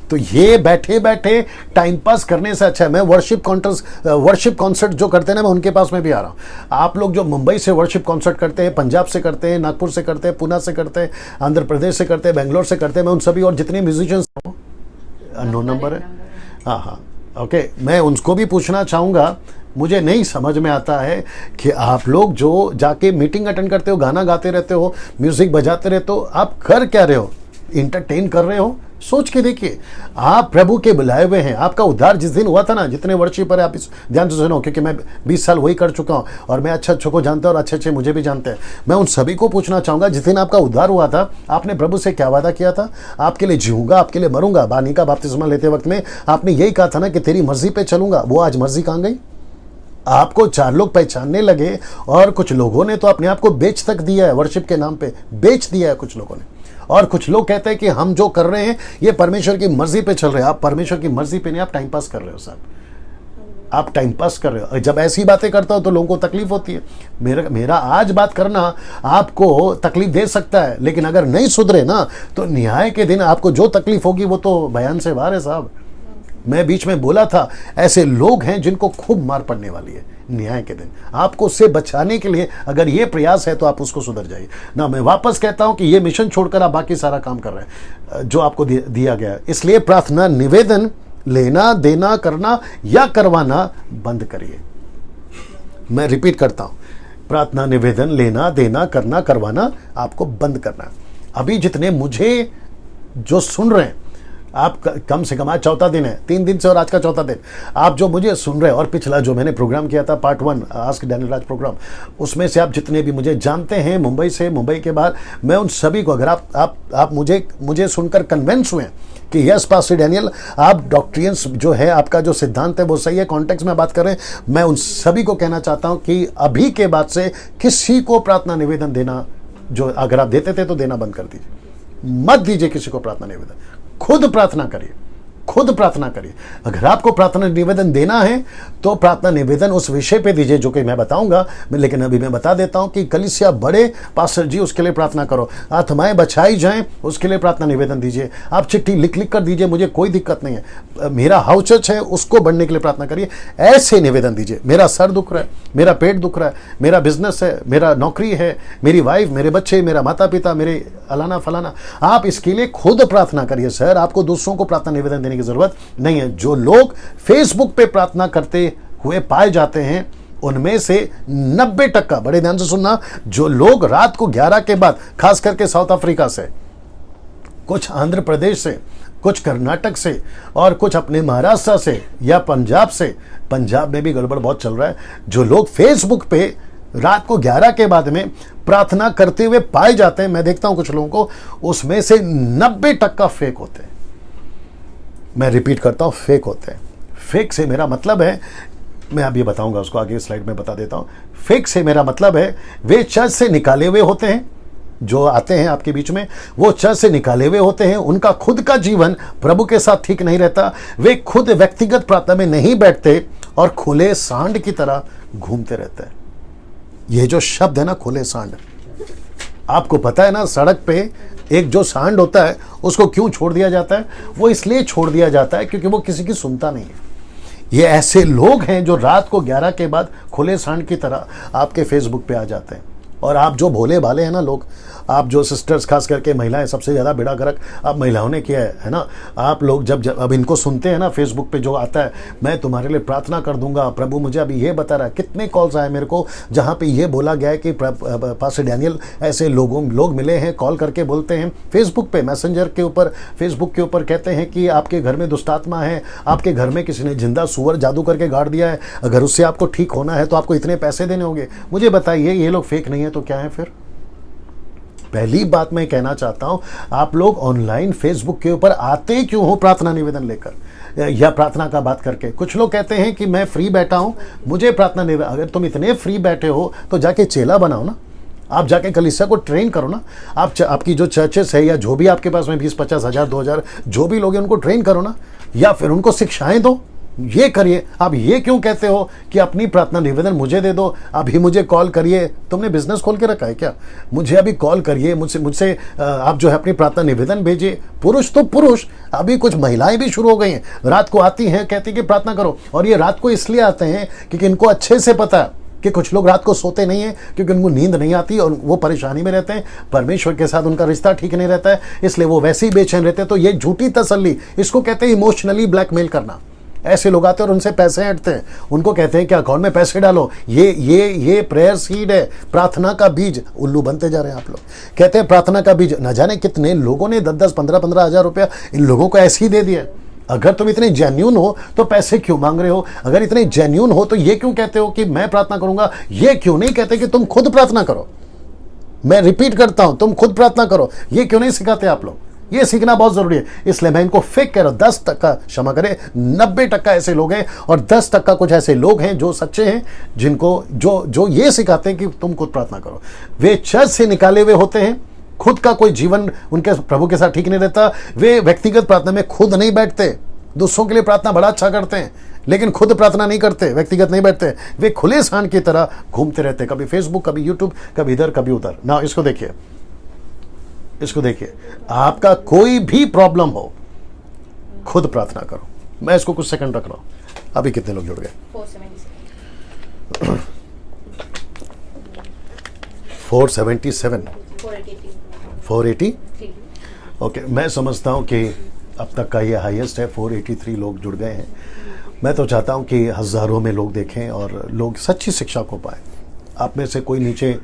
तो ये बैठे बैठे टाइम पास करने से अच्छा है मैं वर्शिप कॉन्सर्ट जो करते हैं ना, मैं उनके पास में भी आ रहा हूँ। आप लोग जो मुंबई से वर्शिप कॉन्सर्ट करते हैं, पंजाब से करते हैं, नागपुर से करते हैं, पुणे से करते हैं, आंध्र प्रदेश से करते हैं, बेंगलोर से करते हैं, मैं उन सभी और जितने म्यूजिशियंस नो नंबर है, हाँ ओके, मैं उनको भी पूछना चाहूँगा। मुझे नहीं समझ में आता है कि आप लोग जो जाके मीटिंग अटेंड करते हो, गाना गाते रहते हो, म्यूजिक बजाते रहते हो, आप कर क्या रहे हो? इंटरटेन कर रहे हो? सोच के देखिए, आप प्रभु के बुलाए हुए हैं। आपका उद्धार जिस दिन हुआ था ना, जितने वर्शिपर है आप इस ध्यान से सुनो, क्योंकि मैं 20 साल वही कर चुका हूं और मैं अच्छे को जानता हूं और अच्छे मुझे भी जानते हैं। मैं उन सभी को पूछना चाहूंगा, जिस दिन आपका उद्धार हुआ था आपने प्रभु से क्या वादा किया था? आपके लिए जीऊंगा, आपके लिए मरूंगा। बानी का बपतिस्मा लेते वक्त में आपने यही कहा था ना कि तेरी मर्जी पे चलूंगा। वो आज मर्जी कहां गई? आपको 4 लोग पहचानने लगे और कुछ लोगों ने तो अपने आप को बेच तक दिया है, वर्शिप के नाम पे बेच दिया है कुछ लोगों ने। और कुछ लोग कहते हैं कि हम जो कर रहे हैं ये परमेश्वर की मर्जी पे चल रहे हैं। आप परमेश्वर की मर्जी पे नहीं, आप टाइम पास कर रहे हो साहब, आप टाइम पास कर रहे हो। जब ऐसी बातें करता हो तो लोगों को तकलीफ होती है। मेरा आज बात करना आपको तकलीफ दे सकता है, लेकिन अगर नहीं सुधरे ना तो न्याय के दिन आपको जो तकलीफ होगी वो तो बयान से बाहर है साहब। मैं बीच में बोला था ऐसे लोग हैं जिनको खूब मार पड़ने वाली है न्याय के दिन। आपको उससे बचाने के लिए अगर ये प्रयास है तो आप उसको सुधर जाइए ना। मैं वापस कहता हूं कि ये मिशन छोड़कर आप बाकी सारा काम कर रहे हैं जो आपको दिया गया है। इसलिए प्रार्थना निवेदन लेना देना करना या करवाना बंद करिए। मैं रिपीट करता हूं, प्रार्थना निवेदन लेना देना करना करवाना आपको बंद करना है। अभी जितने मुझे जो सुन रहे हैं, आप कम से कम आज 4था दिन है, 3 दिन से और आज का 4था दिन, आप जो मुझे सुन रहे हैं और पिछला जो मैंने प्रोग्राम किया था पार्ट 1 आस्क डैनियल राज प्रोग्राम, उसमें से आप जितने भी मुझे जानते हैं मुंबई से, मुंबई के बाहर, मैं उन सभी को, अगर आप मुझे सुनकर कन्विंस हुए कि यस पास्टर डैनियल आप डॉक्ट्रियंस जो है आपका जो सिद्धांत है वो सही है, कॉन्टेक्स्ट में बात कर रहे हैं, मैं उन सभी को कहना चाहता हूँ कि अभी के बाद से किसी को प्रार्थना निवेदन देना, जो अगर आप देते थे तो देना बंद कर दीजिए, मत दीजिए किसी को प्रार्थना निवेदन। खुद प्रार्थना करिए, खुद प्रार्थना करिए। अगर आपको प्रार्थना निवेदन देना है तो प्रार्थना निवेदन उस विषय पे दीजिए जो कि मैं बताऊंगा, लेकिन अभी मैं बता देता हूं कि कलीसिया बड़े पास्टर जी उसके लिए प्रार्थना करो, आत्माएं बचाई जाएं उसके लिए प्रार्थना निवेदन दीजिए। आप चिट्ठी लिख लिख कर दीजिए, मुझे कोई दिक्कत नहीं है। मेरा हाउस चर्च है उसको बढ़ने के लिए प्रार्थना करिए, ऐसे निवेदन दीजिए। मेरा सर दुख रहा है, मेरा पेट दुख रहा है, मेरा बिजनेस है, मेरा नौकरी है, मेरी वाइफ, मेरे बच्चे, मेरा माता पिता, मेरे अलाना फलाना, आप इसके लिए खुद प्रार्थना करिए। सर आपको दूसरों को प्रार्थना निवेदन देने की जरूरत नहीं है। जो लोग फेसबुक पे प्रार्थना करते हुए पाए जाते हैं उनमें से 90%, बड़े ध्यान से सुनना, जो लोग रात को 11 के बाद, खास करके साउथ अफ्रीका से, कुछ आंध्र प्रदेश से, कुछ कर्नाटक से और कुछ अपने महाराष्ट्र से या पंजाब से, पंजाब में भी गड़बड़ बहुत चल रहा है, जो लोग फेसबुक पे रात को 11 के बाद में प्रार्थना करते हुए पाए जाते हैं, मैं देखता हूं कुछ लोगों को, उसमें से 90% फेक होते हैं। मैं रिपीट करता हूं, फेक होते हैं। फेक से मेरा मतलब है, मैं अभी बताऊंगा उसको, आगे स्लाइड में बता देता हूं। फेक से मेरा मतलब है वे चर्च से निकाले हुए होते हैं, जो आते हैं आपके बीच में वो चर्च से निकाले हुए होते हैं, उनका खुद का जीवन प्रभु के साथ ठीक नहीं रहता, वे खुद व्यक्तिगत प्रार्थना में नहीं बैठते और खुले सांड की तरह घूमते रहते हैं। ये जो शब्द है ना, खुले सांड, आपको पता है ना, सड़क पे एक जो सांड होता है उसको क्यों छोड़ दिया जाता है? वो इसलिए छोड़ दिया जाता है क्योंकि वो किसी की सुनता नहीं है। ये ऐसे लोग हैं जो रात को 11 के बाद खुले सांड की तरह आपके फेसबुक पे आ जाते हैं। और आप जो भोले भाले हैं ना लोग, आप जो सिस्टर्स, खास करके महिलाएं, सबसे ज़्यादा बेड़ा गर्क आप महिलाओं ने किया है ना। आप लोग जब अब इनको सुनते हैं ना फेसबुक पे जो आता है, मैं तुम्हारे लिए प्रार्थना कर दूंगा, प्रभु मुझे अभी ये बता रहा है, कितने कॉल्स आए मेरे को जहाँ पे ये बोला गया है कि पास्टर डैनियल ऐसे लोग मिले हैं, कॉल करके बोलते हैं फेसबुक पे, मैसेंजर के ऊपर, फेसबुक के ऊपर कहते हैं कि आपके घर में दुष्टात्मा है, आपके घर में किसी ने जिंदा सुअर जादू करके गाड़ दिया है, अगर उससे आपको ठीक होना है तो आपको इतने पैसे देने होंगे। मुझे बताइए, ये लोग फेक नहीं है तो क्या है फिर? पहली बात मैं कहना चाहता हूं, आप लोग ऑनलाइन फेसबुक के ऊपर आते क्यों हो प्रार्थना निवेदन लेकर या प्रार्थना का बात करके? कुछ लोग कहते हैं कि मैं फ्री बैठा हूं, मुझे प्रार्थना निवेदन। अगर तुम इतने फ्री बैठे हो तो जाके चेला बनाओ ना, आप जाके कलीसिया को ट्रेन करो ना। आपकी जो चर्चेस है या जो भी आपके पास में 20-50 हज़ार 2,000 जो भी लोग हैं उनको ट्रेन करो ना, या फिर उनको शिक्षाएं दो। ये करिए। आप ये क्यों कहते हो कि अपनी प्रार्थना निवेदन मुझे दे दो, अभी मुझे कॉल करिए? तुमने बिजनेस खोल के रखा है क्या? मुझे अभी कॉल करिए, मुझसे आप जो है अपनी प्रार्थना निवेदन भेजिए। पुरुष तो पुरुष, अभी कुछ महिलाएं भी शुरू हो गई हैं, रात को आती हैं, कहती हैं कि प्रार्थना करो। और ये रात को इसलिए आते हैं क्योंकि इनको अच्छे से पता है कि कुछ लोग रात को सोते नहीं हैं क्योंकि उनको नींद नहीं आती और वो परेशानी में रहते हैं, परमेश्वर के साथ उनका रिश्ता ठीक नहीं रहता है, इसलिए वो वैसे ही बेचैन रहते हैं। तो ये झूठी तसल्ली, इसको कहते हैं इमोशनली ब्लैकमेल करना। ऐसे लोग आते हैं और उनसे पैसे हटते हैं, उनको कहते हैं कि अकाउंट में पैसे डालो, ये प्रेयर सीड है, प्रार्थना का बीज। उल्लू बनते जा रहे हैं आप लोग। कहते हैं प्रार्थना का बीज, न जाने कितने लोगों ने 10-10, 15-15 हज़ार रुपया इन लोगों को ऐसे ही दे दिया। अगर तुम इतने जेन्यून हो तो पैसे क्यों मांग रहे हो? अगर इतने जेन्यून हो तो ये क्यों कहते हो कि मैं प्रार्थना करूंगा? ये क्यों नहीं कहते कि तुम खुद प्रार्थना करो? मैं रिपीट करता हूं, तुम खुद प्रार्थना करो। ये क्यों नहीं सिखाते आप लोग? ये सीखना बहुत जरूरी है। इसलिए मैं इनको फेक कह रहा हूं। 10%, क्षमा करें, 90% ऐसे लोग हैं और 10% कुछ ऐसे लोग हैं जो सच्चे हैं, जिनको जो ये सिखाते हैं कि तुम खुद प्रार्थना करो। वे चर्च से निकाले हुए होते हैं, खुद का कोई जीवन उनके प्रभु के साथ ठीक नहीं रहता। वे व्यक्तिगत प्रार्थना में खुद नहीं बैठते, दूसरों के लिए प्रार्थना बड़ा अच्छा करते हैं लेकिन खुद प्रार्थना नहीं करते, व्यक्तिगत नहीं बैठते। वे खुले सांड की तरह घूमते रहते, कभी फेसबुक, कभी यूट्यूब, कभी इधर कभी उधर। ना इसको देखिए, इसको देखिए, आपका कोई भी प्रॉब्लम हो खुद प्रार्थना करो। मैं इसको कुछ सेकंड रख रहा हूं। अभी कितने लोग जुड़ गए? 477, 480। ओके, मैं समझता हूं कि अब तक का ये हाईएस्ट है। 483 लोग जुड़ गए हैं। मैं तो चाहता हूं कि हज़ारों में लोग देखें और लोग सच्ची शिक्षा को पाएं। आप में से कोई नीचे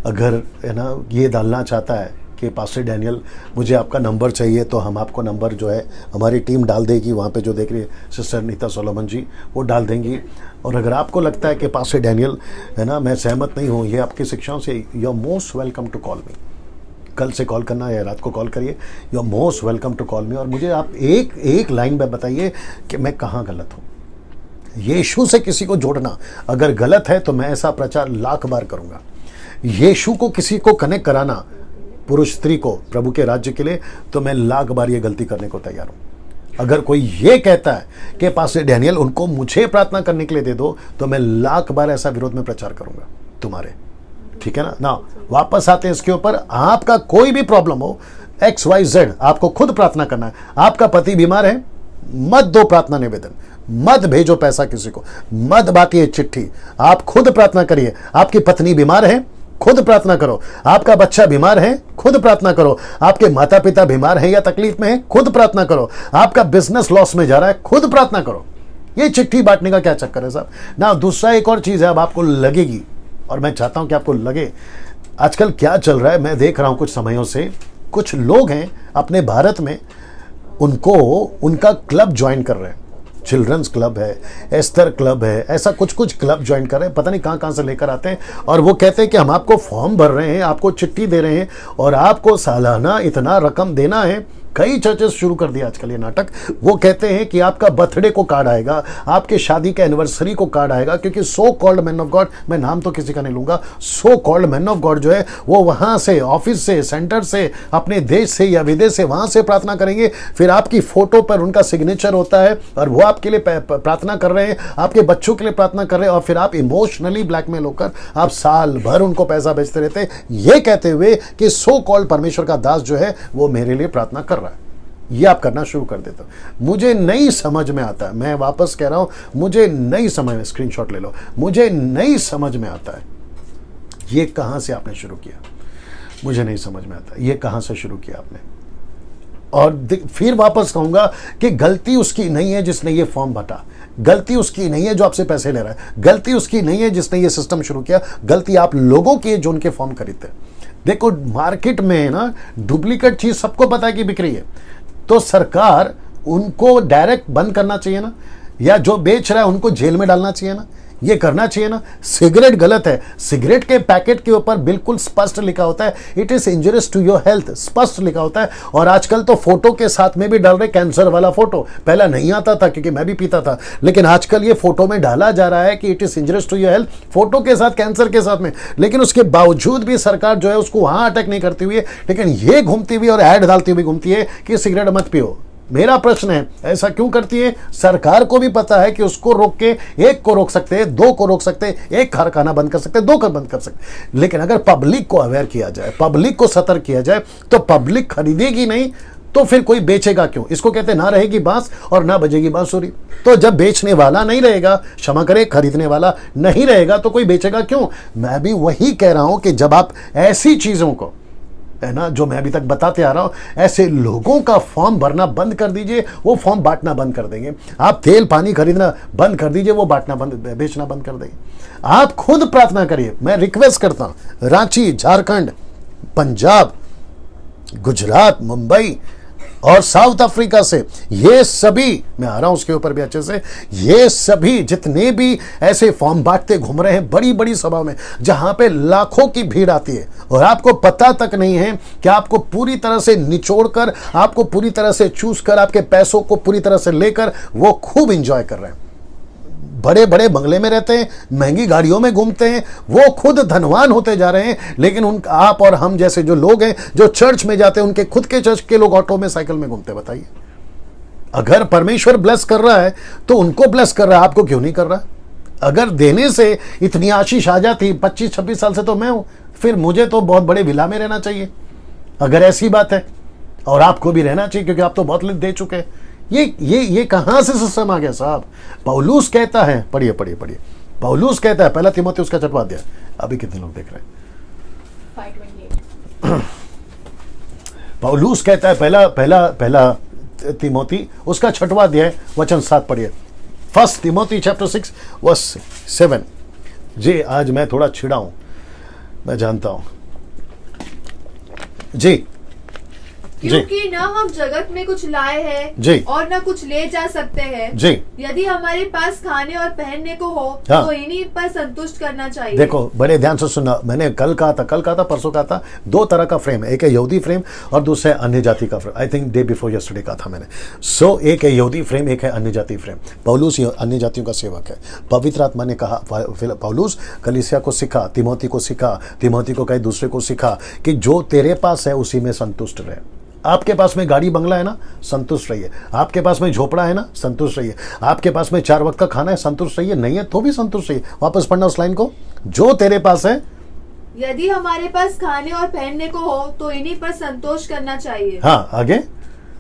अगर है ना ये डालना चाहता है कि पास्टर डैनियल मुझे आपका नंबर चाहिए, तो हम आपको नंबर जो है हमारी टीम डाल देगी। वहाँ पे जो देख रही है सिस्टर नीता सोलोमन जी, वो डाल देंगी। और अगर आपको लगता है कि पास्टर डैनियल है ना मैं सहमत नहीं हूँ ये आपकी शिक्षाओं से, you are most welcome to call me. कल से कॉल करना या रात को कॉल करिए, you are most welcome to call me. और मुझे आप एक लाइन में बताइए कि मैं कहाँ गलत हूँ। यीशु से किसी को जोड़ना अगर गलत है तो मैं ऐसा प्रचार लाख बार करूँगा। यीशु को किसी को कनेक्ट कराना, पुरुष स्त्री को प्रभु के राज्य के लिए, तो मैं लाख बार ये गलती करने को तैयार हूँ। अगर कोई ये कहता है कि पास्टर डैनियल उनको मुझे प्रार्थना करने के लिए दे दो, तो मैं लाख बार ऐसा विरोध में प्रचार करूंगा तुम्हारे। ठीक है ना। वापस आते हैं इसके ऊपर। आपका कोई भी प्रॉब्लम हो, XYZ, आपको खुद प्रार्थना करना है। आपका पति बीमार है, मत दो प्रार्थना निवेदन, मत भेजो पैसा किसी को, मत बांटिए चिट्ठी, आप खुद प्रार्थना करिए। आपकी पत्नी बीमार है, खुद प्रार्थना करो। आपका बच्चा बीमार है, खुद प्रार्थना करो। आपके माता पिता बीमार है या तकलीफ में है, खुद प्रार्थना करो। आपका बिजनेस लॉस में जा रहा है, खुद प्रार्थना करो। ये चिट्ठी बांटने का क्या चक्कर है साहब ना। दूसरा एक और चीज है, अब आपको लगेगी, और मैं चाहता हूं कि आपको लगे, आजकल क्या चल रहा है। मैं देख रहा हूं कुछ समयों से, कुछ लोग हैं अपने भारत में, उनको उनका क्लब ज्वाइन कर रहे हैं। चिल्ड्रंस क्लब है, एस्तर क्लब है, ऐसा कुछ कुछ क्लब ज्वाइन कर रहे हैं, पता नहीं कहाँ कहाँ से लेकर आते हैं। और वो कहते हैं कि हम आपको फॉर्म भर रहे हैं, आपको चिट्ठी दे रहे हैं, और आपको सालाना इतना रकम देना है। कई चर्चेस शुरू कर दिया आजकल ये नाटक। वो कहते हैं कि आपका बर्थडे को कार्ड आएगा, आपके शादी के एनिवर्सरी को कार्ड आएगा, क्योंकि so called man of God, मैं नाम तो किसी का नहीं लूंगा, so called man of God जो है वो वहां से, ऑफिस से, सेंटर से, अपने देश से या विदेश से, वहां से प्रार्थना करेंगे। फिर आपकी फोटो पर उनका सिग्नेचर होता है, और वो आपके लिए प्रार्थना कर रहे हैं, आपके बच्चों के लिए प्रार्थना कर रहे हैं, और फिर आप इमोशनली ब्लैकमेल होकर आप साल भर उनको पैसा भेजते रहते हैं, ये कहते हुए कि सो कॉल्ड परमेश्वर का दास जो है वो मेरे लिए प्रार्थना कर रहा है। ये आप करना शुरू कर देते हो। मुझे नहीं समझ में आता है, मैं वापस कह रहा हूं, मुझे नहीं समझ में, स्क्रीनशॉट ले लो, मुझे नहीं समझ में आता है ये कहां से आपने शुरू किया। मुझे नहीं समझ में आता ये कहां से शुरू किया आपने। और फिर वापस कहूंगा कि गलती उसकी नहीं है जिसने ये फॉर्म भरा, गलती उसकी नहीं है जो आपसे पैसे ले रहा है, गलती उसकी नहीं है जिसने ये सिस्टम शुरू किया, गलती आप लोगों की है जो उनके फॉर्म खरीदते। देखो मार्केट में ना डुप्लीकेट चीज सबको पता है कि बिक रही है, तो सरकार उनको डायरेक्ट बंद करना चाहिए ना, या जो बेच रहा है उनको जेल में डालना चाहिए ना, ये करना चाहिए ना। सिगरेट गलत है, सिगरेट के पैकेट के ऊपर बिल्कुल स्पष्ट लिखा होता है it is injurious to your health, स्पष्ट लिखा होता है। और आजकल तो फोटो के साथ में भी डाल रहे कैंसर वाला फोटो, पहला नहीं आता था क्योंकि मैं भी पीता था, लेकिन आजकल ये फोटो में डाला जा रहा है कि it is injurious to your health, photo के साथ, कैंसर के साथ में। लेकिन उसके बावजूद भी सरकार जो है उसको वहां अटैक नहीं करती हुई, लेकिन ये घूमती हुई और ऐड डालती हुई घूमती है कि सिगरेट मत पियो। मेरा प्रश्न है ऐसा क्यों करती है? सरकार को भी पता है कि उसको रोक के एक को रोक सकते हैं, दो को रोक सकते हैं, एक कारखाना बंद कर सकते हैं, दो को बंद कर सकते हैं। लेकिन अगर पब्लिक को अवेयर किया जाए, पब्लिक को सतर्क किया जाए, तो पब्लिक खरीदेगी नहीं, तो फिर कोई बेचेगा क्यों? इसको कहते हैं ना रहेगी बांस और ना बजेगी बांसुरी। तो जब बेचने वाला नहीं रहेगा, क्षमा करें, खरीदने वाला नहीं रहेगा, तो कोई बेचेगा क्यों? मैं भी वही कह रहा हूं कि जब आप ऐसी चीजों को, है ना, जो मैं अभी तक बताते आ रहा हूं, ऐसे लोगों का फॉर्म भरना बंद कर दीजिए, वो फॉर्म बांटना बंद कर देंगे। आप तेल पानी खरीदना बंद कर दीजिए, वो बांटना बंद, बेचना बंद कर देंगे। आप खुद प्रार्थना करिए। मैं रिक्वेस्ट करता हूं, रांची, झारखंड, पंजाब, गुजरात, मुंबई और साउथ अफ्रीका से, ये सभी, मैं आ रहा हूं उसके ऊपर भी अच्छे से, ये सभी जितने भी ऐसे फॉर्म बांटते घूम रहे हैं बड़ी बड़ी सभा में, जहां पे लाखों की भीड़ आती है और आपको पता तक नहीं है कि आपको पूरी तरह से निचोड़कर, आपको पूरी तरह से चूस कर, आपके पैसों को पूरी तरह से लेकर वो खूब इंजॉय कर रहे हैं। बड़े बड़े बंगले में रहते हैं, महंगी गाड़ियों में घूमते हैं, वो खुद धनवान होते जा रहे हैं। लेकिन आप और हम जैसे जो लोग हैं, जो चर्च में जाते हैं, उनके खुद के चर्च के लोग ऑटो में, साइकिल में घूमते। बताइए, अगर परमेश्वर ब्लेस कर रहा है तो उनको ब्लेस कर रहा है, आपको क्यों नहीं कर रहा? अगर देने से इतनी आशीष आ जाती, 25-26 साल से तो मैं हूं, फिर मुझे तो बहुत बड़े विला में रहना चाहिए अगर ऐसी बात है, और आपको भी रहना चाहिए क्योंकि आप तो बहुत दे चुके हैं। ये कहां से सिस्टम आ गया साहब? पौलुस कहता है, पढ़िए पढ़िए पढ़िए, पौलुस कहता है, पहला तीमुथियुस का चटवा दिया, अभी कितने लोग देख रहे हैं? 5:28 पौलुस कहता है, पहला तीमुथी उसका छठवा अध्याय वचन 7 पढ़िए। 1 Timothy chapter 6 verse 7। जी, आज मैं थोड़ा छिड़ा हूं, मैं जानता हूं जी, क्योंकि न हम जगत में कुछ लाए हैं और न कुछ ले जा सकते हैं जी। यदि हमारे पास खाने और पहनने को हो, हाँ। तो इन्हीं पर संतुष्ट करना चाहिए। देखो, बड़े ध्यान से सुनना, मैंने कल कहा था, परसों कहा था, दो तरह का फ्रेम है, एक है यहूदी फ्रेम और दूसरा है अन्य जाति का frame. I think day before yesterday कहा था मैंने। सो एक है यहूदी फ्रेम, एक है अन्य जाति फ्रेम। पौलुस अन्य जातियों का सेवक है। पवित्र आत्मा ने कहा, पौलुस कलीसिया को सिखा, तिमोथी को सिखा, तिमोथी को कहे दूसरे को सिखा कि जो तेरे पास है उसी में संतुष्ट रहे। आपके पास में गाड़ी बंगला है ना, संतुष्ट रहिए। आपके पास में झोपड़ा है ना, संतुष्ट रहिए। आपके पास में 4 वक्त का खाना है, संतुष्ट रहिए। नहीं है तो भी संतुष्ट रहिए। वापस पढ़ना उस लाइन को, जो तेरे पास है। यदि हमारे पास खाने और पहनने को हो तो इन्हीं पर संतोष करना चाहिए। हाँ, आगे।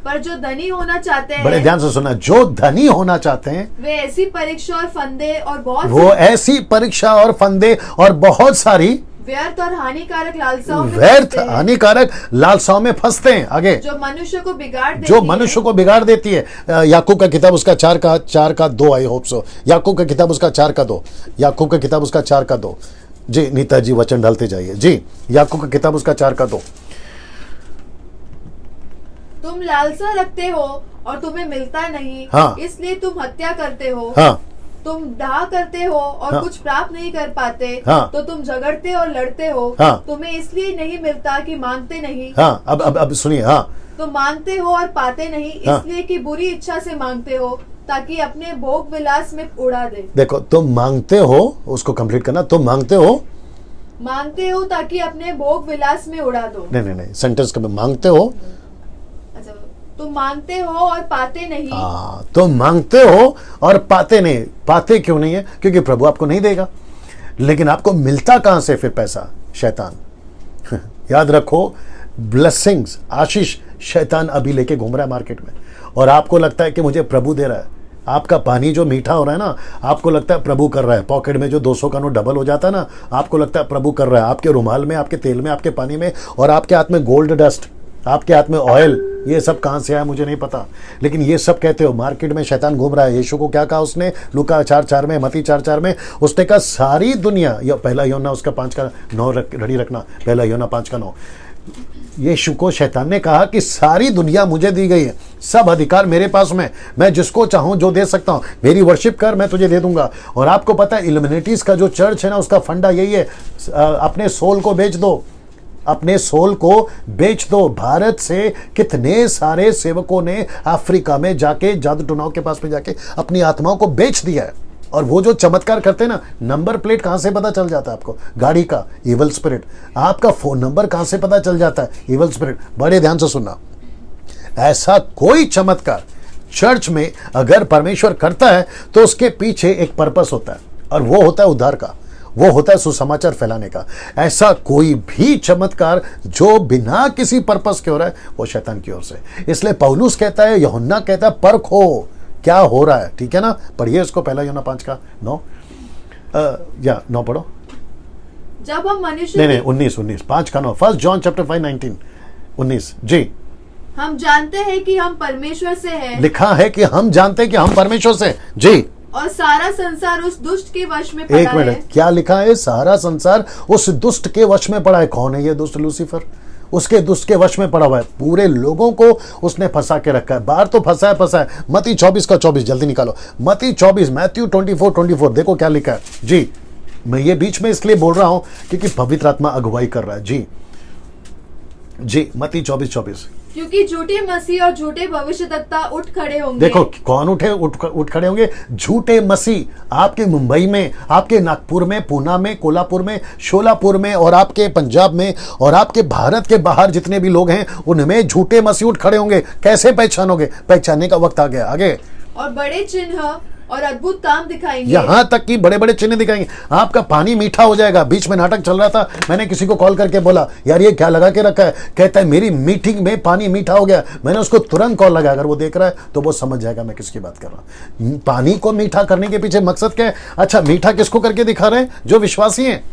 पर जो धनी होना चाहते हैं, बड़े ध्यान से सुनना, जो धनी होना चाहते हैं वे ऐसी परीक्षा और फंदे और वो ऐसी परीक्षा और फंदे और बहुत सारी व्यर्थ और हानिकारक लालसाओं में व्यर्थ फंसते हैं, हानिकारक लालसाओं में फंसते हैं। आगे। जो मनुष्य को बिगाड़ देती जो है। मनुष्य को बिगाड़ देती है। याकूब का किताब उसका 4:2, आई होप सो। याकूब का किताब उसका 4:2, याकूब का किताब उसका 4:2। जी नीता जी, वचन डालते जाइए जी। याकूब का किताब उसका 4:2। तुम लालसा रखते हो और तुम्हें मिलता नहीं, हाँ। इसलिए तुम हत्या करते हो। हाँ, तुम दाह करते हो और हाँ। कुछ प्राप्त नहीं कर पाते, हाँ। तो तुम झगड़ते और लड़ते हो। हाँ। तुम्हें इसलिए नहीं मिलता कि मांगते नहीं। हाँ, अब सुनिए। हाँ, तुम मांगते हो और पाते नहीं, हाँ। इसलिए कि बुरी इच्छा से मांगते हो, ताकि अपने भोग विलास में उड़ा दे। देखो, तुम मांगते हो, उसको कंप्लीट करना। तुम मांगते हो ताकि अपने भोग विलास में उड़ा दो। नहीं, सेंटेंस का मांगते हो। अच्छा, तुम मांगते हो और पाते नहीं। तुम मांगते हो और पाते नहीं। पाते क्यों नहीं है? क्योंकि प्रभु आपको नहीं देगा। लेकिन आपको मिलता कहां से फिर पैसा? शैतान। याद रखो, ब्लेसिंग्स, आशीष शैतान अभी लेके घूम रहा है मार्केट में, और आपको लगता है कि मुझे प्रभु दे रहा है। आपका पानी जो मीठा हो रहा है ना, आपको लगता है प्रभु कर रहा है। पॉकेट में जो 200 का नोट डबल हो जाता है ना, आपको लगता है प्रभु कर रहा है। आपके रुमाल में, आपके तेल में, आपके पानी में, और आपके हाथ में गोल्ड डस्ट, आपके हाथ में ऑयल, ये सब कहां से आया मुझे नहीं पता, लेकिन ये सब कहते हो मार्केट में शैतान घूम रहा है। यीशु को क्या कहा उसने? लूका 4:4 में, मत्ती 4:4 में उसने कहा सारी दुनिया, या पहला यूहन्ना उसका 5:9 रेडी रखना, पहला यूहन्ना 5:9। यीशु को शैतान ने कहा कि सारी दुनिया मुझे दी गई है, सब अधिकार मेरे पास में, मैं जिसको चाहूं जो दे सकता हूं, मेरी वर्शिप कर, मैं तुझे दे दूंगा। और आपको पता है इल्यूमिनेटीज का जो चर्च है ना, उसका फंडा यही है, अपने सोल को बेच दो, अपने सोल को बेच दो। भारत से कितने सारे सेवकों ने अफ्रीका में जाके, जादू टुनाव के पास में जाके अपनी आत्माओं को बेच दिया है। और वो जो चमत्कार करते हैं ना, नंबर प्लेट कहां से पता चल जाता है आपको? गाड़ी का, इवल स्पिरिट। आपका फोन नंबर कहां से पता चल जाता है? Evil spirit. बड़े ध्यान से सुनना, ऐसा कोई चमत्कार चर्च में अगर परमेश्वर करता है तो उसके पीछे एक पर्पस होता है, और वो होता है उद्धार का, वो होता है सुसमाचार फैलाने का। ऐसा कोई भी चमत्कार जो बिना किसी पर्पस के हो रहा है, वो शैतान की ओर से। इसलिए पौलुस कहता है, यूहन्ना कहता है, परखो क्या हो रहा है। ठीक है ना? पढ़िए इसको, पहला यूहन्ना 5:9 या 9 पढ़ो। जब हम मनुष्य नहीं 19 5:9, 1 जॉन चैप्टर 5:19 19 जी। हम जानते हैं कि हम परमेश्वर से हैं, लिखा है कि हम जानते हैं कि हम परमेश्वर से जी, और सारा संसार उस दुष्ट के वश में पड़ा एक है। मिनट, क्या लिखा है? सारा संसार उस दुष्ट के वश में पड़ा है। कौन है ये दुष्ट? लूसीफर। उसके दुष्ट के वश में पड़ा हुआ है। पूरे लोगों को उसने फंसा के रखा है। बाहर तो फंसा है। मत्ती 24:24 जल्दी निकालो। मत्ती 24, मैथ्यू 24:24 देखो क्या लिखा है जी। मैं ये बीच में इसलिए बोल रहा हूं क्योंकि पवित्र आत्मा अगुवाई कर रहा है जी। मत्ती 24:24। क्योंकि झूठे मसीह और झूठे भविष्यद्वक्ता उठ खड़े होंगे। देखो कौन उठ खड़े होंगे? झूठे मसीह। आपके मुंबई में, आपके नागपुर में, पूना में, कोल्हापुर में, शोलापुर में, और आपके पंजाब में, और आपके भारत के बाहर जितने भी लोग हैं, उनमें झूठे मसीह उठ खड़े होंगे। कैसे पहचानोगे? पहचानने का वक्त आ गया। आगे। और बड़े चिन्ह और अद्भुत काम दिखाएंगे। यहां तक कि बड़े बड़े चिन्ह दिखाएंगे। आपका पानी मीठा हो जाएगा। बीच में नाटक चल रहा था, मैंने किसी को कॉल करके बोला, यार ये क्या लगा के रखा है? कहता है मेरी मीटिंग में पानी मीठा हो गया। मैंने उसको तुरंत कॉल लगा। अगर वो देख रहा है तो वो समझ जाएगा मैं किसकी बात कर रहा हूं। पानी को मीठा करने के पीछे मकसद क्या है? अच्छा, मीठा किसको करके दिखा रहे हैं? जो विश्वासी हैं।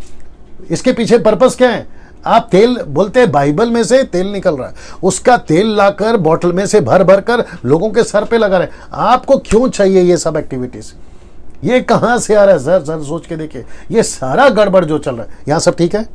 इसके पीछे पर्पस क्या है? आप तेल बोलते हैं, बाइबल में से तेल निकल रहा है, उसका तेल लाकर बॉटल में से भर भर कर लोगों के सर पे लगा रहे हैं। आपको क्यों चाहिए ये सब एक्टिविटीज? ये कहां से आ रहा है? सर सोच के देखिए, ये सारा गड़बड़ जो चल रहा है। यहां सब ठीक है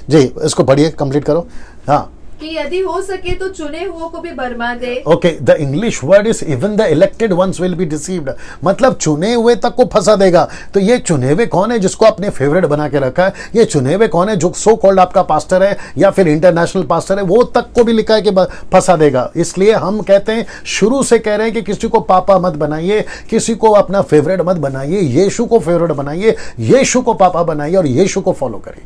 जी? इसको पढ़िए, कंप्लीट करो। हाँ, कि यदि हो सके तो चुने हुओं को भी बरमा दे। Okay, the English word is even the elected ones will be deceived. मतलब चुने हुए तक को फंसा देगा। तो ये चुने हुए कौन है जिसको आपने फेवरेट बना के रखा है? ये चुने हुए कौन है? जो सो कॉल्ड आपका पास्टर है या फिर इंटरनेशनल पास्टर है, वो तक को भी लिखा है कि फंसा देगा। इसलिए हम कहते हैं, शुरू से कह रहे हैं कि किसी को पापा मत बनाइए, किसी को अपना फेवरेट मत बनाइए, यीशु को फेवरेट बनाइए, यीशु को पापा बनाइए और यीशु को फॉलो करिए।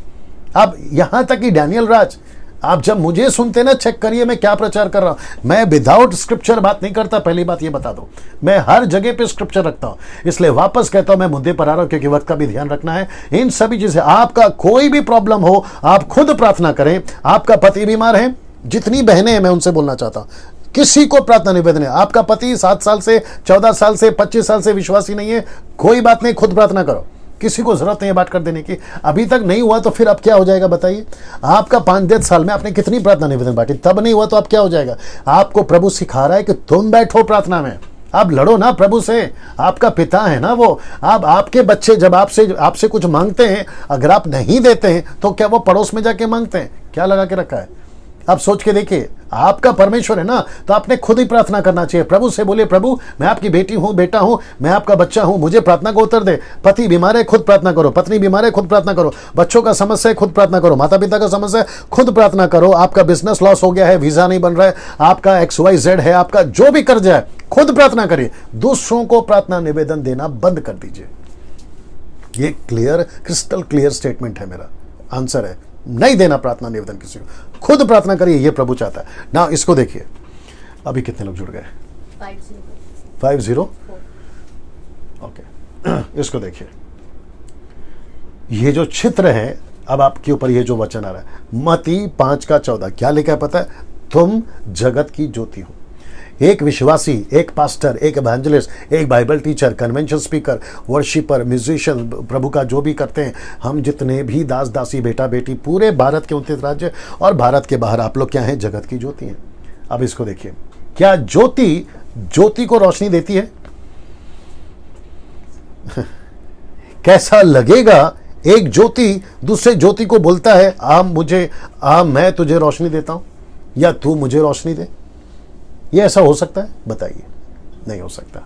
अब यहां तक कि डैनियल राज, आप जब मुझे सुनते ना, चेक करिए मैं क्या प्रचार कर रहा हूं। मैं विदाउट स्क्रिप्चर बात नहीं करता, पहली बात ये बता दो। मैं हर जगह पे स्क्रिप्चर रखता हूं। इसलिए वापस कहता हूं, मैं मुद्दे पर आ रहा हूं क्योंकि वक्त का भी ध्यान रखना है। इन सभी चीजें, आपका कोई भी प्रॉब्लम हो आप खुद प्रार्थना करें। आपका पति बीमार है, जितनी बहनें हैं मैं उनसे बोलना चाहता हूं, किसी को प्रार्थना निवेदन है। आपका पति 7 साल से 14 साल से 25 साल से विश्वासी नहीं है, कोई बात नहीं, खुद प्रार्थना करो। किसी को जरूरत नहीं है बात कर देने की। अभी तक नहीं हुआ तो फिर अब क्या हो जाएगा बताइए। आपका 5-10 साल में आपने कितनी प्रार्थना निवेदन बांटी, तब नहीं हुआ तो अब क्या हो जाएगा। आपको प्रभु सिखा रहा है कि तुम बैठो प्रार्थना में, आप लड़ो ना प्रभु से। आपका पिता है ना वो। आप आपके बच्चे जब आपसे कुछ मांगते हैं, अगर आप नहीं देते हैं तो क्या वो पड़ोस में जाके मांगते हैं? क्या लगा के रखा है? आप सोच के देखिए, आपका परमेश्वर है ना, तो आपने खुद ही प्रार्थना करना चाहिए। प्रभु से बोले, प्रभु मैं आपकी बेटी हूं, बेटा हूं, मैं आपका बच्चा हूं, मुझे प्रार्थना को उत्तर दे। पति बीमार है, खुद प्रार्थना करो। पत्नी बीमार है, खुद प्रार्थना करो। बच्चों का समस्या है, खुद प्रार्थना करो। माता पिता का समस्या है, खुद प्रार्थना करो। आपका बिजनेस लॉस हो गया है, वीजा नहीं बन रहा है, आपका XYZ है, आपका जो भी कर्जा है, खुद प्रार्थना करिए। दूसरों को प्रार्थना निवेदन देना बंद कर दीजिए। ये क्लियर, क्रिस्टल क्लियर स्टेटमेंट है मेरा। आंसर है नहीं देना प्रार्थना निवेदन किसी को, खुद प्रार्थना करिए, ये प्रभु चाहता है ना। इसको देखिए, अभी कितने लोग जुड़ गए? 50। ओके, इसको देखिए, ये जो चित्र है, अब आपके ऊपर ये जो वचन आ रहा है, मत्ती 5:14, क्या लिखा है पता है? तुम जगत की ज्योति हो। एक विश्वासी, एक पास्टर, एक इवेंजलिस्ट, एक Bible teacher, convention speaker, worshipper, musician, प्रभु का जो भी करते हैं, हम जितने भी दास दासी, बेटा बेटी, पूरे भारत के 29 राज्य और भारत के बाहर, आप लोग क्या हैं? जगत की ज्योति हैं। अब इसको देखिए, क्या ज्योति को रोशनी देती है? कैसा लगेगा एक ज्योति दूसरे ज्योति को बोलता है, मैं तुझे रोशनी देता हूं, या तू मुझे रोशनी दे। ये ऐसा हो सकता है? बताइए, नहीं हो सकता।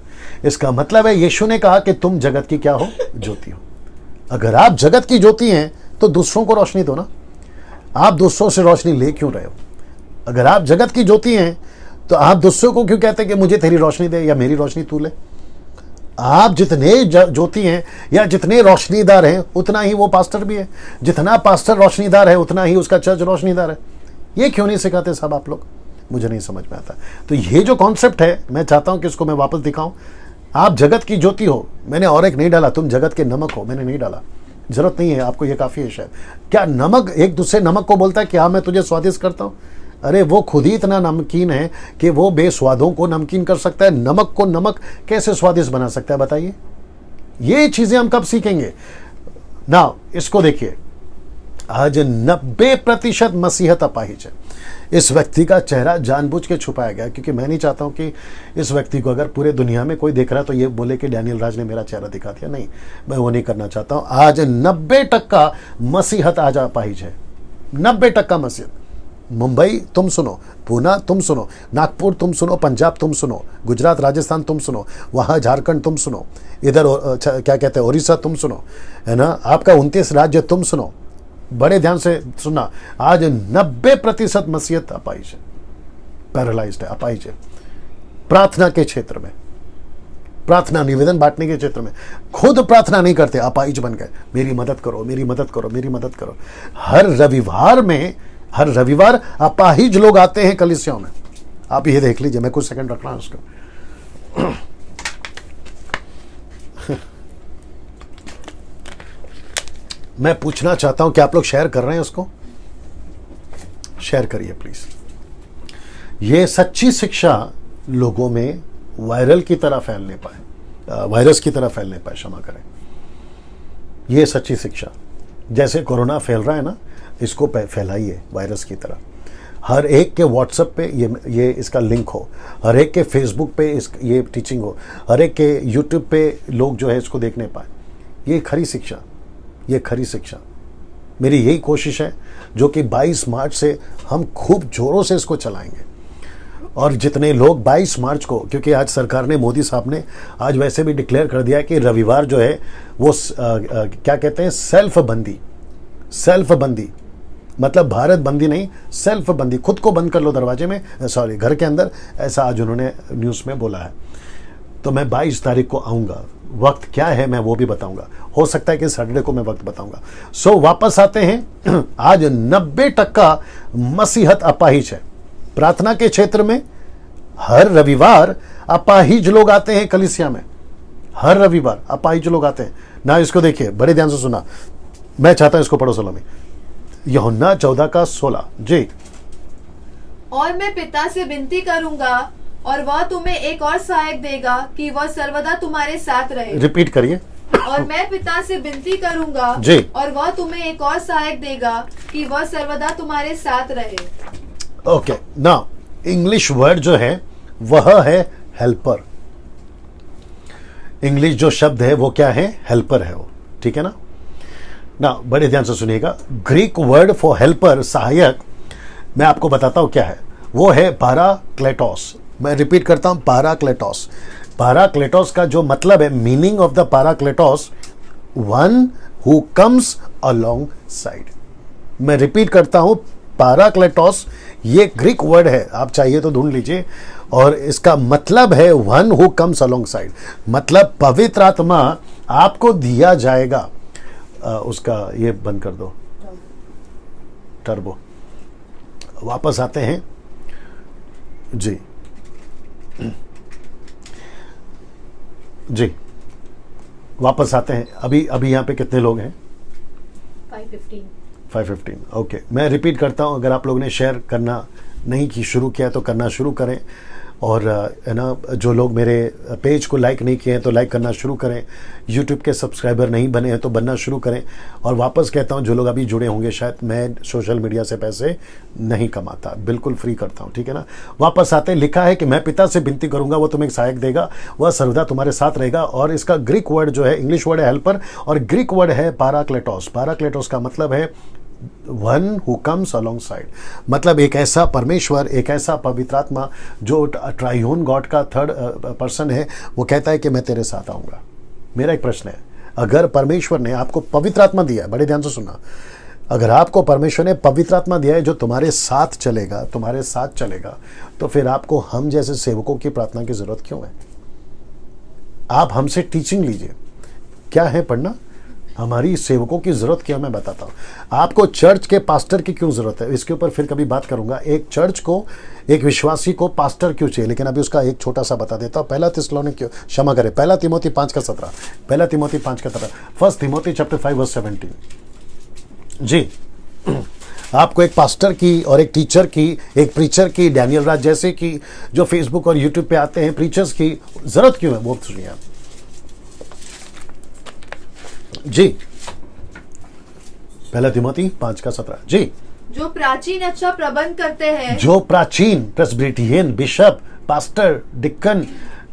इसका मतलब है यीशु ने कहा कि तुम जगत की क्या हो? ज्योति हो। अगर आप जगत की ज्योति हैं तो दूसरों को रोशनी दो ना। आप दूसरों से रोशनी ले क्यों रहे हो? अगर आप जगत की ज्योति हैं तो आप दूसरों को क्यों कहते हैं कि मुझे तेरी रोशनी दे या मेरी रोशनी तू ले? आप जितने ज्योति हैं या जितने रोशनीदार हैं, उतना ही वो पास्टर भी है। जितना पास्टर रोशनीदार है, उतना ही उसका चर्च रोशनीदार है। ये क्यों नहीं सिखाते साहब आप लोग? मुझे नहीं समझ में आता। तो ये जो कॉन्सेप्ट है, मैं चाहता हूं कि इसको मैं वापस दिखाऊं। आप जगत की ज्योति हो। मैंने और एक नहीं डाला, तुम जगत के नमक हो, मैंने नहीं डाला, जरूरत नहीं है आपको, ये काफी है शायद। क्या नमक एक दूसरे नमक को बोलता है कि हाँ मैं तुझे स्वादिष्ट करता हूं? अरे वो खुद ही इतना नमकीन है कि वो बेस्वादों को नमकीन कर सकता है। नमक को नमक कैसे स्वादिष्ट बना सकता है बताइए? ये चीजें हम कब सीखेंगे ना? इसको देखिए, आज 90% मसीहत अपाहिज है। इस व्यक्ति का चेहरा जानबूझ के छुपाया गया, क्योंकि मैं नहीं चाहता हूं कि इस व्यक्ति को अगर पूरे दुनिया में कोई देख रहा है तो ये बोले कि डैनियल राज ने मेरा चेहरा दिखा दिया। नहीं, मैं वो नहीं करना चाहता हूं। आज 90% मसीहत आज अपाहिज है। 90% मसीहत। मुंबई तुम सुनो, पूना तुम सुनो, नागपुर तुम सुनो, पंजाब तुम सुनो, गुजरात राजस्थान तुम सुनो, वहाँ झारखंड तुम सुनो, इधर क्या कहते हैं उड़ीसा तुम सुनो, है ना, आपका 29 राज्य तुम सुनो। बड़े ध्यान से सुनना, आज 90% मसीहत अपाहिज है, पैरालाइज्ड है, अपाहिज है। प्रार्थना के क्षेत्र में, प्रार्थना निवेदन बांटने के क्षेत्र में खुद प्रार्थना नहीं करते, अपाहिज बन गए। मेरी मदद करो, मेरी मदद करो, मेरी मदद करो। हर रविवार अपाहिज लोग आते हैं कलीसियाओं में। आप ये देख लीजिए, मैं कुछ सेकंड रख रहा हूं उसको। मैं पूछना चाहता हूं कि आप लोग शेयर कर रहे हैं उसको? शेयर करिए प्लीज। ये सच्ची शिक्षा लोगों में वायरल की तरह फैलने पाए, वायरस की तरह फैलने पाए, क्षमा करें। ये सच्ची शिक्षा, जैसे कोरोना फैल रहा है ना, इसको फैलाइए वायरस की तरह। हर एक के व्हाट्सएप पे ये इसका लिंक हो, हर एक के फेसबुक पे ये टीचिंग हो, हर एक के यूट्यूब पे लोग जो है इसको देखने पाए। ये खरी शिक्षा, ये खरी शिक्षा। मेरी यही कोशिश है, जो कि 22 मार्च से हम खूब जोरों से इसको चलाएंगे। और जितने लोग 22 मार्च को, क्योंकि आज सरकार ने, मोदी साहब ने आज वैसे भी डिक्लेयर कर दिया कि रविवार जो है वो क्या कहते हैं, सेल्फ बंदी, मतलब भारत बंदी नहीं, सेल्फ बंदी, खुद को बंद कर लो दरवाजे में, सॉरी घर के अंदर, ऐसा आज उन्होंने न्यूज़ में बोला है। तो मैं 22 तारीख को आऊँगा, वक्त क्या है मैं वो भी बताऊंगा, हो सकता है कि सैटरडे को मैं वक्त बताऊंगा। सो वापस आते हैं। आज 90% मसीहत अपाहिज है। प्रार्थना के क्षेत्र में हर रविवार अपाहिज लोग आते हैं कलीसिया में, हर रविवार अपाहिज लोग आते हैं ना। इसको देखिए, बड़े ध्यान से सुना, मैं चाहता हूं इसको पढ़ो सलोमी। यूहन्ना 14:16 जी। और मैं पिता से विनती करूंगा और वह तुम्हें एक और सहायक देगा कि वह सर्वदा तुम्हारे साथ रहे। रिपीट करिए। और मैं पिता से विनती करूंगा जी। और वह तुम्हें एक और सहायक देगा कि वह सर्वदा तुम्हारे साथ रहे। ओके, ना इंग्लिश वर्ड जो है वह है हेल्पर। इंग्लिश जो शब्द है वो क्या है? हेल्पर है वो, ठीक है ना। ना बड़े ध्यान से सुनिएगा, ग्रीक वर्ड फॉर हेल्पर, सहायक, मैं आपको बताता हूं क्या है। वो है पाराक्लेटोस। मैं रिपीट करता हूं, पाराक्लेटोस। पाराक्लेटोस का जो मतलब है, meaning of the parakletos, one who comes alongside. मैं रिपीट करता हूं, पाराक्लेटोस ये ग्रीक वर्ड है, आप चाहिए तो ढूंढ लीजिए, और इसका मतलब है one who comes along side, मतलब पवित्र आत्मा आपको दिया जाएगा। उसका ये बंद कर दो, टर्बो। वापस आते हैं जी जी, वापस आते हैं। अभी यहाँ पे कितने लोग हैं? 515। ओके, मैं रिपीट करता हूं, अगर आप लोगों ने शेयर करना नहीं की शुरू किया तो करना शुरू करें, और है ना, जो लोग मेरे पेज को लाइक नहीं किए हैं तो लाइक करना शुरू करें, यूट्यूब के सब्सक्राइबर नहीं बने हैं तो बनना शुरू करें। और वापस कहता हूं, जो लोग अभी जुड़े होंगे, शायद मैं सोशल मीडिया से पैसे नहीं कमाता, बिल्कुल फ्री करता हूं, ठीक है ना। वापस आते, लिखा है कि मैं पिता से विनती करूंगा, वो तुम्हें एक सहायक देगा, वह सर्वदा तुम्हारे साथ रहेगा। और इसका ग्रीक वर्ड जो है, इंग्लिश वर्ड है हेल्पर और ग्रीक वर्ड है पाराक्लेटोस। पाराक्लेटोस का मतलब है one who comes along side, मतलब एक ऐसा परमेश्वर, एक ऐसा पवित्र आत्मा जो ट्राइयून गॉड का थर्ड पर्सन है, वो कहता है कि मैं तेरे साथ आऊंगा। मेरा एक प्रश्न है, अगर परमेश्वर ने आपको पवित्र आत्मा दिया है, बड़े ध्यान से सुनना, अगर आपको परमेश्वर ने पवित्र आत्मा दिया है जो तुम्हारे साथ चलेगा, तुम्हारे साथ चलेगा, तो फिर आपको हम जैसे सेवकों की प्रार्थना की जरूरत क्यों है? आप हमसे टीचिंग लीजिए, क्या है पढ़ना, हमारी सेवकों की जरूरत क्या, मैं बताता हूं आपको। चर्च के पास्टर की क्यों जरूरत है, इसके ऊपर फिर कभी बात करूंगा। एक चर्च को, एक विश्वासी को पास्टर क्यों चाहिए, लेकिन अभी उसका एक छोटा सा बता देता हूं। पहला तिमोथी 5:17, पहला तिमोथी 5:17, फर्स्ट तिमोथी चैप्टर 5:17 जी। आपको एक पास्टर की और एक टीचर की, एक प्रीचर की, डैनियल राज जैसे की, जो फेसबुक और यूट्यूब पे आते हैं प्रीचर्स की जरूरत क्यों है, वो सुनिए आप जी। पहला तिमोथी 5:17 जी। जो प्राचीन अच्छा प्रबंध करते हैं, जो प्राचीन, प्रेस्बिटेरियन, बिशप, पास्टर, डिक्कन,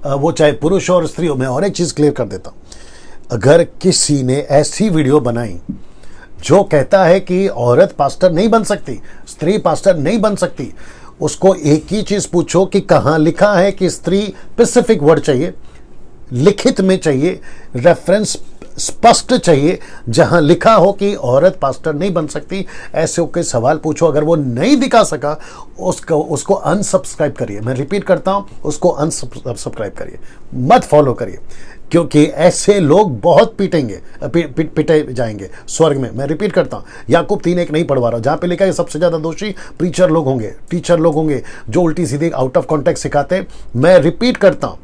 वो चाहे पुरुष और स्त्री हो। मैं और एक चीज क्लियर कर देता हूं, अगर किसी ने ऐसी वीडियो बनाई जो कहता है कि औरत पास्टर नहीं बन सकती, स्त्री पास्टर नहीं बन सकती, उसको एक ही चीज पूछो कि कहां लिखा है कि स्त्री, स्पेसिफिक वर्ड चाहिए, लिखित में चाहिए, रेफरेंस स्पष्ट चाहिए, जहां लिखा हो कि औरत पास्टर नहीं बन सकती। ऐसे के सवाल पूछो, अगर वो नहीं दिखा सका उसको अनसब्सक्राइब करिए। मैं रिपीट करता हूं, उसको अनसब्सक्राइब करिए, मत फॉलो करिए, क्योंकि ऐसे लोग बहुत पिटे जाएंगे स्वर्ग में। मैं रिपीट करता हूं, याकूब 3:1 नहीं पढ़वा रहा हूं, जहां पे लिखा है सबसे ज्यादा दोषी प्रीचर लोग होंगे, टीचर लोग होंगे, जो उल्टी सीधी आउट ऑफ कॉन्टेक्स्ट सिखाते हैं। मैं रिपीट करता हूं,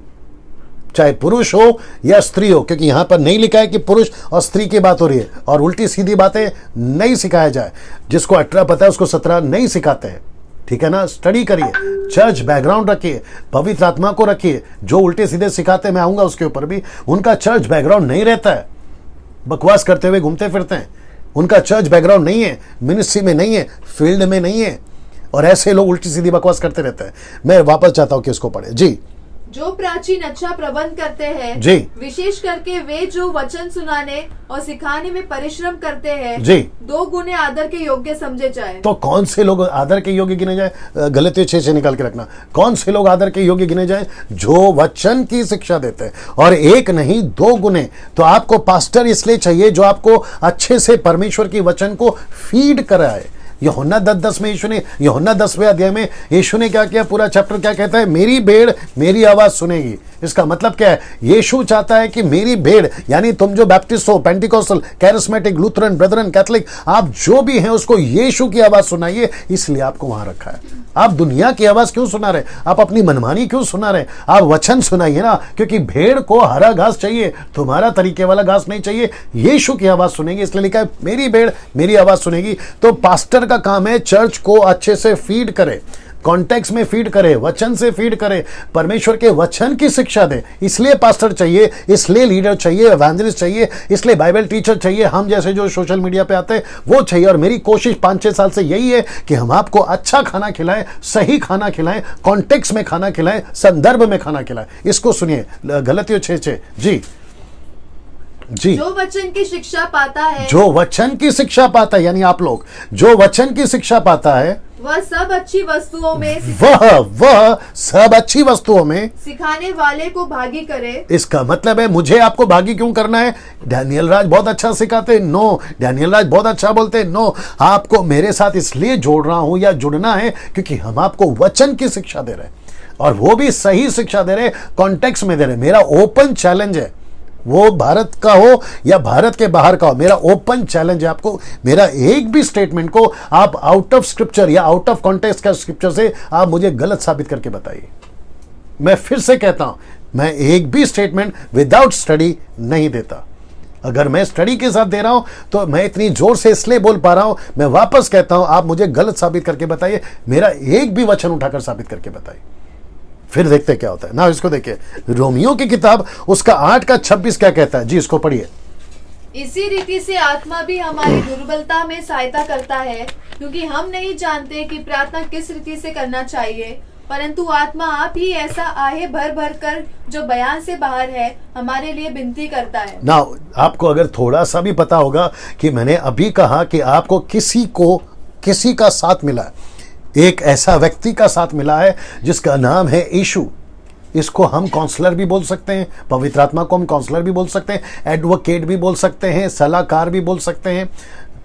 चाहे पुरुष हो या स्त्री हो, क्योंकि यहां पर नहीं लिखा है कि पुरुष और स्त्री की बात हो रही है, और उल्टी सीधी बातें नहीं सिखाया जाए। जिसको 18 पता है उसको 17 नहीं सिखाते हैं, ठीक है ना। स्टडी करिए, चर्च बैकग्राउंड रखिए, पवित्र आत्मा को रखिए। जो उल्टे सीधे सिखाते हैं, मैं आऊंगा उसके ऊपर भी, उनका चर्च बैकग्राउंड नहीं रहता है, बकवास करते हुए घूमते फिरते हैं, उनका चर्च बैकग्राउंड नहीं है, मिनिस्ट्री में नहीं है, फील्ड में नहीं है, और ऐसे लोग उल्टी सीधी बकवास करते रहते हैं। मैं वापस चाहता हूं कि इसको पढ़े जी। जो प्राचीन अच्छा प्रबंध करते हैं जी, विशेष करके वे जो वचन सुनाने और सिखाने में परिश्रम करते हैं जी, 2 गुने आदर के योग्य समझे जाए। तो कौन से लोग आदर के योग्य गिने जाए? गलतियों 6 से निकाल के रखना। कौन से लोग आदर के योग्य गिने जाए? जो वचन की शिक्षा देते हैं, और एक नहीं 2 गुने। तो आपको पास्टर इसलिए चाहिए जो आपको अच्छे से परमेश्वर की वचन को फीड कराए, यूहन्ना 10:10 में यीशु ने, यूहन्ना 10वें अध्याय में यीशु ने क्या किया, पूरा चैप्टर क्या कहता है, मेरी भेड़ मेरी आवाज सुनेगी। इसका मतलब क्या है, यीशु चाहता है कि मेरी भेड़, यानी तुम जो बैप्टिस्ट हो, Pentecostal, charismatic, Lutheran, Brethren, Catholic, आप जो भी हैं उसको यीशु की आवाज सुनाइए, इसलिए आपको वहां रखा है। आप दुनिया की आवाज क्यों सुना रहे, आप अपनी मनमानी क्यों सुना रहे, आप वचन सुनाइए ना, क्योंकि भेड़ को हरा घास चाहिए, तुम्हारा तरीके वाला घास नहीं चाहिए, यीशु की आवाज सुनेगी। इसलिए लिखा है मेरी भेड़ मेरी आवाज सुनेगी। तो पास्टर का काम है चर्च को अच्छे से फीड करे, कॉन्टेक्स्ट में फीड करे, वचन से फीड करे, परमेश्वर के वचन की शिक्षा दे। इसलिए पास्टर चाहिए, इसलिए लीडर चाहिए, एवेंजलिस्ट चाहिए, इसलिए बाइबल टीचर चाहिए, हम जैसे जो सोशल मीडिया पे आते हैं वो चाहिए। और मेरी कोशिश 5-6 साल से यही है कि हम आपको अच्छा खाना खिलाएं, सही खाना खिलाएं, कॉन्टेक्स्ट में खाना खिलाएं, संदर्भ में खाना खिलाएं। इसको सुनिए, गलतियों 6:6 जी जी। जो वचन की शिक्षा पाता है, जो वचन की शिक्षा पाता है, यानी आप लोग जो वचन की शिक्षा पाता है, वह सब अच्छी वस्तुओं में वह सब अच्छी वस्तुओं में सिखाने वाले को भागी करे। इसका मतलब है मुझे आपको भागी क्यों करना है? डैनियल राज बहुत अच्छा सिखाते हैं, नो। डैनियल राज बहुत अच्छा बोलते हैं, नो। आपको मेरे साथ इसलिए जोड़ रहा हूं या जुड़ना है क्योंकि हम आपको वचन की शिक्षा दे रहे हैं, और वो भी सही शिक्षा दे रहे, कॉन्टेक्स्ट में दे रहे। मेरा ओपन चैलेंज है, वो भारत का हो या भारत के बाहर का हो, मेरा ओपन चैलेंज है आपको। मेरा एक भी स्टेटमेंट को आप आउट ऑफ स्क्रिप्चर या आउट ऑफ कॉन्टेक्स्ट का स्क्रिप्चर से आप मुझे गलत साबित करके बताइए। मैं फिर से कहता हूं, मैं एक भी स्टेटमेंट विदाउट स्टडी नहीं देता। अगर मैं स्टडी के साथ दे रहा हूं तो मैं इतनी जोर से इसलिए बोल पा रहा हूं। मैं वापस कहता हूं, आप मुझे गलत साबित करके बताइए, मेरा एक भी वचन उठाकर साबित करके बताइए, फिर देखते क्या होता है ना। इसको देखिए, रोमियो की किताब उसका 8:26 क्या कहता है जी, इसको पढ़िए। इसी रीति से आत्मा भी हमारी दुर्बलता में सहायता करता है, क्योंकि हम नहीं जानते कि प्रार्थना किस रीति से करना चाहिए, परंतु आत्मा आप ही ऐसा आहे भर भर कर जो बयान से बाहर है हमारे लिए विनती करता है। ना आपको अगर थोड़ा सा भी पता होगा कि मैंने अभी कहा कि आपको किसी का साथ मिला है, एक ऐसा व्यक्ति का साथ मिला है जिसका नाम है यीशु। इसको हम काउंसलर भी बोल सकते हैं, पवित्र आत्मा को हम काउंसलर भी बोल सकते हैं, एडवोकेट भी बोल सकते हैं, सलाहकार भी बोल सकते हैं,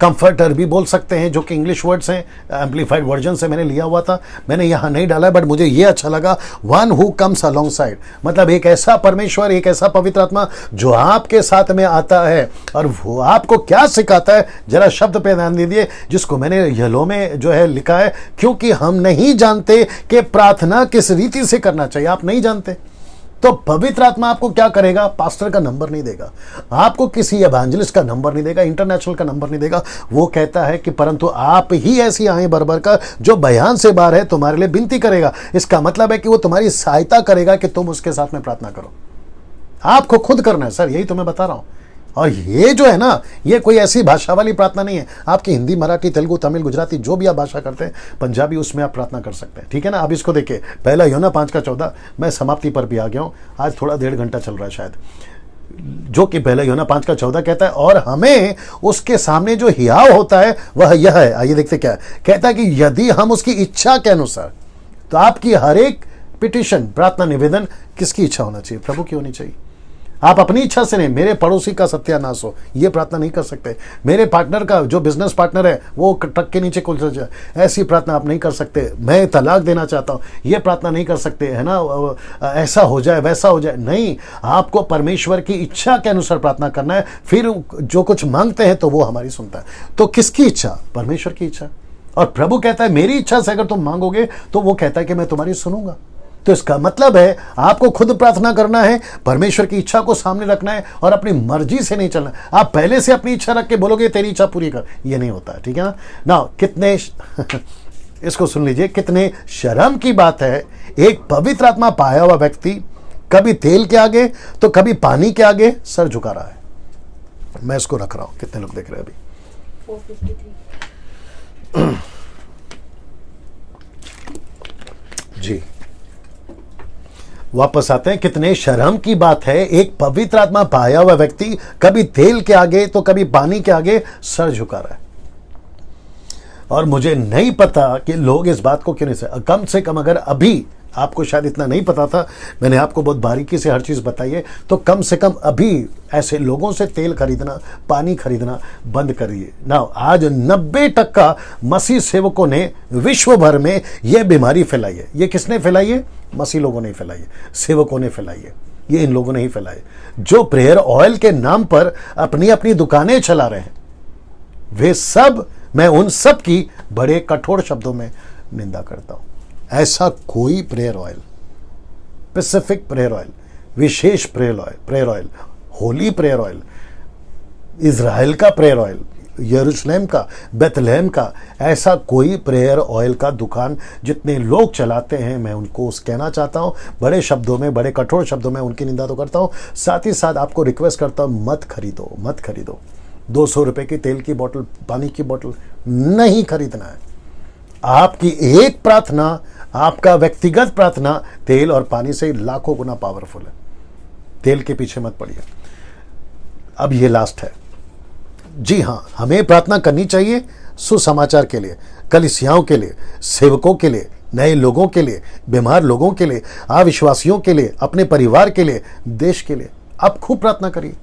कंफर्टर भी बोल सकते हैं, जो कि इंग्लिश वर्ड्स हैं, एम्पलीफाइड वर्जन से मैंने लिया हुआ था, मैंने यहाँ नहीं डाला, बट मुझे ये अच्छा लगा, one who comes along side, मतलब एक ऐसा परमेश्वर, एक ऐसा पवित्र आत्मा जो आपके साथ में आता है और वो आपको क्या सिखाता है। जरा शब्द पे ध्यान दीजिए, जिसको मैंने येलो में जो है लिखा है, क्योंकि हम नहीं जानते कि प्रार्थना किस रीति से करना चाहिए। आप नहीं जानते तो पवित्र आत्मा आपको क्या करेगा? पास्टर का नंबर नहीं देगा, आपको किसी एवेंजलिस्ट का नंबर नहीं देगा, इंटरनेशनल का नंबर नहीं देगा। वो कहता है कि परंतु आप ही ऐसी आएं भर कर जो बयान से बाहर है तुम्हारे लिए विनती करेगा। इसका मतलब है कि वो तुम्हारी सहायता करेगा कि तुम उसके साथ में प्रार्थना करो। आपको खुद करना है सर, यही तो मैं बता रहा हूं। और ये जो है ना, ये कोई ऐसी भाषा वाली प्रार्थना नहीं है। आपकी हिंदी, मराठी, तेलुगु, तमिल, गुजराती, जो भी आप भाषा करते हैं, पंजाबी, उसमें आप प्रार्थना कर सकते हैं, ठीक है ना। अब इसको देखिए, पहला यूहन्ना 5:14, मैं समाप्ति पर भी आ गया हूं, आज थोड़ा 1.5 घंटा चल रहा है शायद, जो कि पहला यूहन्ना 5:14 कहता है, और हमें उसके सामने जो हियाव होता है वह यह है। आइए देखते क्या है। कहता है कि यदि हम उसकी इच्छा के अनुसार, तो आपकी हर एक पिटिशन, प्रार्थना, निवेदन किसकी इच्छा होना चाहिए? प्रभु की होनी चाहिए। आप अपनी इच्छा से नहीं, मेरे पड़ोसी का सत्यानाश हो, ये प्रार्थना नहीं कर सकते। मेरे पार्टनर का, जो बिजनेस पार्टनर है, वो ट्रक के नीचे कुल जाए, ऐसी प्रार्थना आप नहीं कर सकते। मैं तलाक देना चाहता हूँ, ये प्रार्थना नहीं कर सकते, है ना। ऐसा हो जाए, वैसा हो जाए, नहीं। आपको परमेश्वर की इच्छा के अनुसार प्रार्थना करना है। फिर जो कुछ मांगते हैं तो वो हमारी सुनता है। तो किसकी इच्छा? परमेश्वर की इच्छा। और प्रभु कहता है मेरी इच्छा से अगर तुम मांगोगे तो वो कहता है कि मैं तुम्हारी सुनूंगा। तो इसका मतलब है आपको खुद प्रार्थना करना है, परमेश्वर की इच्छा को सामने रखना है और अपनी मर्जी से नहीं चलना। आप पहले से अपनी इच्छा रख के बोलोगे तेरी इच्छा पूरी कर, ये नहीं होता है, ठीक है ना। कितने इसको सुन लीजिए, कितने शर्म की बात है, एक पवित्र आत्मा पाया हुआ व्यक्ति कभी तेल के आगे तो कभी पानी के आगे सर झुका रहा है। मैं इसको रख रहा हूं, कितने लोग देख रहे हैं अभी? 453 जी, वापस आते हैं। कितने शर्म की बात है, एक पवित्र आत्मा पाया हुआ व्यक्ति कभी तेल के आगे तो कभी पानी के आगे सर झुका रहा है। और मुझे नहीं पता कि लोग इस बात को क्यों नहीं से कम अगर आपको शायद इतना नहीं पता था, मैंने आपको बहुत बारीकी से हर चीज़ बताई है। तो कम से कम अभी ऐसे लोगों से तेल खरीदना, पानी खरीदना बंद करिए ना। आज 90% मसीह सेवकों ने विश्व भर में यह बीमारी फैलाई है। ये किसने फैलाई है? मसीह लोगों ने फैलाई है, सेवकों ने फैलाई है, ये इन लोगों ने ही फैलाई। जो प्रेयर ऑयल के नाम पर अपनी अपनी दुकानें चला रहे हैं, वे सब, मैं उन सब की बड़े कठोर शब्दों में निंदा करता हूं। ऐसा कोई prayer oil, specific prayer oil, विशेष prayer oil, holy prayer oil, Israel का प्रेयर ऑयल, यरूशलेम का, बेथलेहम का, ऐसा कोई प्रेयर ऑयल का दुकान जितने लोग चलाते हैं, मैं उनको कहना चाहता हूं बड़े शब्दों में, बड़े कठोर शब्दों में उनकी निंदा तो करता हूं। साथ ही साथ आपको रिक्वेस्ट करता हूं, मत खरीदो, मत खरीदो। 200 रुपए की तेल की बोतल, पानी की बोतल नहीं खरीदना है। आपकी एक प्रार्थना, आपका व्यक्तिगत प्रार्थना तेल और पानी से लाखों गुना पावरफुल है। तेल के पीछे मत पड़िए। अब ये लास्ट है। जी हाँ, हमें प्रार्थना करनी चाहिए सुसमाचार के लिए, कलीसियाओं के लिए, सेवकों के लिए, नए लोगों के लिए, बीमार लोगों के लिए, अविश्वासियों के लिए, अपने परिवार के लिए, देश के लिए। आप खूब प्रार्थना करिए,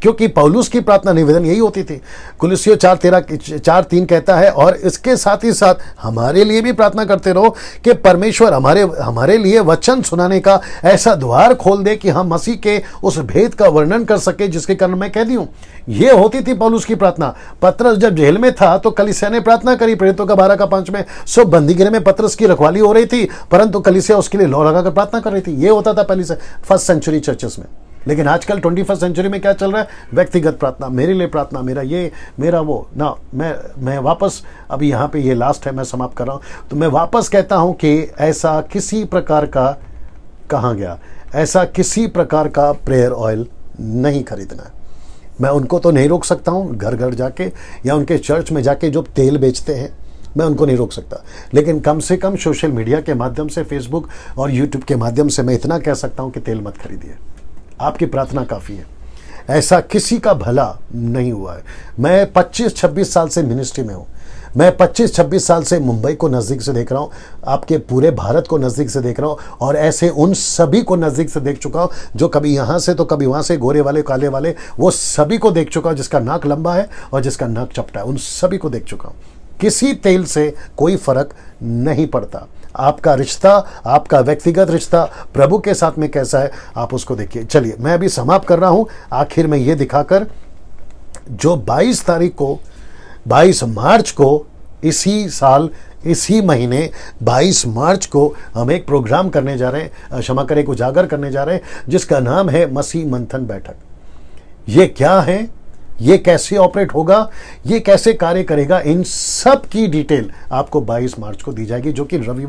क्योंकि पौलुस की प्रार्थना निवेदन यही होती थी। कुलुस्सियों 4:3 कहता है, और इसके साथ ही साथ हमारे लिए भी प्रार्थना करते रहो कि परमेश्वर हमारे लिए वचन सुनाने का ऐसा द्वार खोल दे कि हम मसीह के उस भेद का वर्णन कर सके जिसके कारण मैं कह दी हूं। ये होती थी पौलुस की प्रार्थना। पतरस जब जेल में था तो कलीसिया ने प्रार्थना करी, प्रेरितों का 12:5 में। सो बंदीगृह में पतरस की रखवाली हो रही थी, परंतु कलीसिया उसके लिए लौ लगाकर प्रार्थना कर रही थी। ये होता था पहली से फर्स्ट सेंचुरी चर्चेस में। लेकिन आजकल 21st सेंचुरी में क्या चल रहा है? व्यक्तिगत प्रार्थना, मेरे लिए प्रार्थना, मेरा ये, मेरा वो ना। मैं वापस, अभी यहाँ पे ये लास्ट है, मैं समाप्त कर रहा हूँ, तो मैं वापस कहता हूँ कि ऐसा किसी प्रकार का, कहाँ गया, ऐसा किसी प्रकार का प्रेयर ऑयल नहीं खरीदना है। मैं उनको तो नहीं रोक सकता हूँ घर घर जाके, या उनके चर्च में जाके जो तेल बेचते हैं, मैं उनको नहीं रोक सकता। लेकिन कम से कम सोशल मीडिया के माध्यम से, फेसबुक और यूट्यूब के माध्यम से मैं इतना कह सकता हूँ कि तेल मत खरीदिए। आपकी प्रार्थना काफ़ी है। ऐसा किसी का भला नहीं हुआ है। मैं 25-26 साल से मिनिस्ट्री में हूँ। मैं 25-26 साल से मुंबई को नज़दीक से देख रहा हूँ, आपके पूरे भारत को नज़दीक से देख रहा हूँ, और ऐसे उन सभी को नज़दीक से देख चुका हूँ जो कभी यहाँ से तो कभी वहाँ से, गोरे वाले, काले वाले, वो सभी को देख चुका हूँ। जिसका नाक लंबा है और जिसका नाक चपटा है, उन सभी को देख चुका हूँ। किसी तेल से कोई फर्क नहीं पड़ता। आपका रिश्ता, आपका व्यक्तिगत रिश्ता प्रभु के साथ में कैसा है, आप उसको देखिए। चलिए, मैं अभी समाप्त कर रहा हूं आखिर में ये दिखाकर, जो 22 तारीख को, 22 मार्च को, इसी साल, इसी महीने 22 मार्च को हम एक प्रोग्राम करने जा रहे हैं, क्षमा करें, उजागर करने जा रहे हैं, जिसका नाम है मसीह मंथन बैठक। ये क्या है, ये कैसे ऑपरेट होगा, ये कैसे कार्य करेगा, इन सब की डिटेल आपको 22 मार्च को दी जाएगी, जो कि रविवार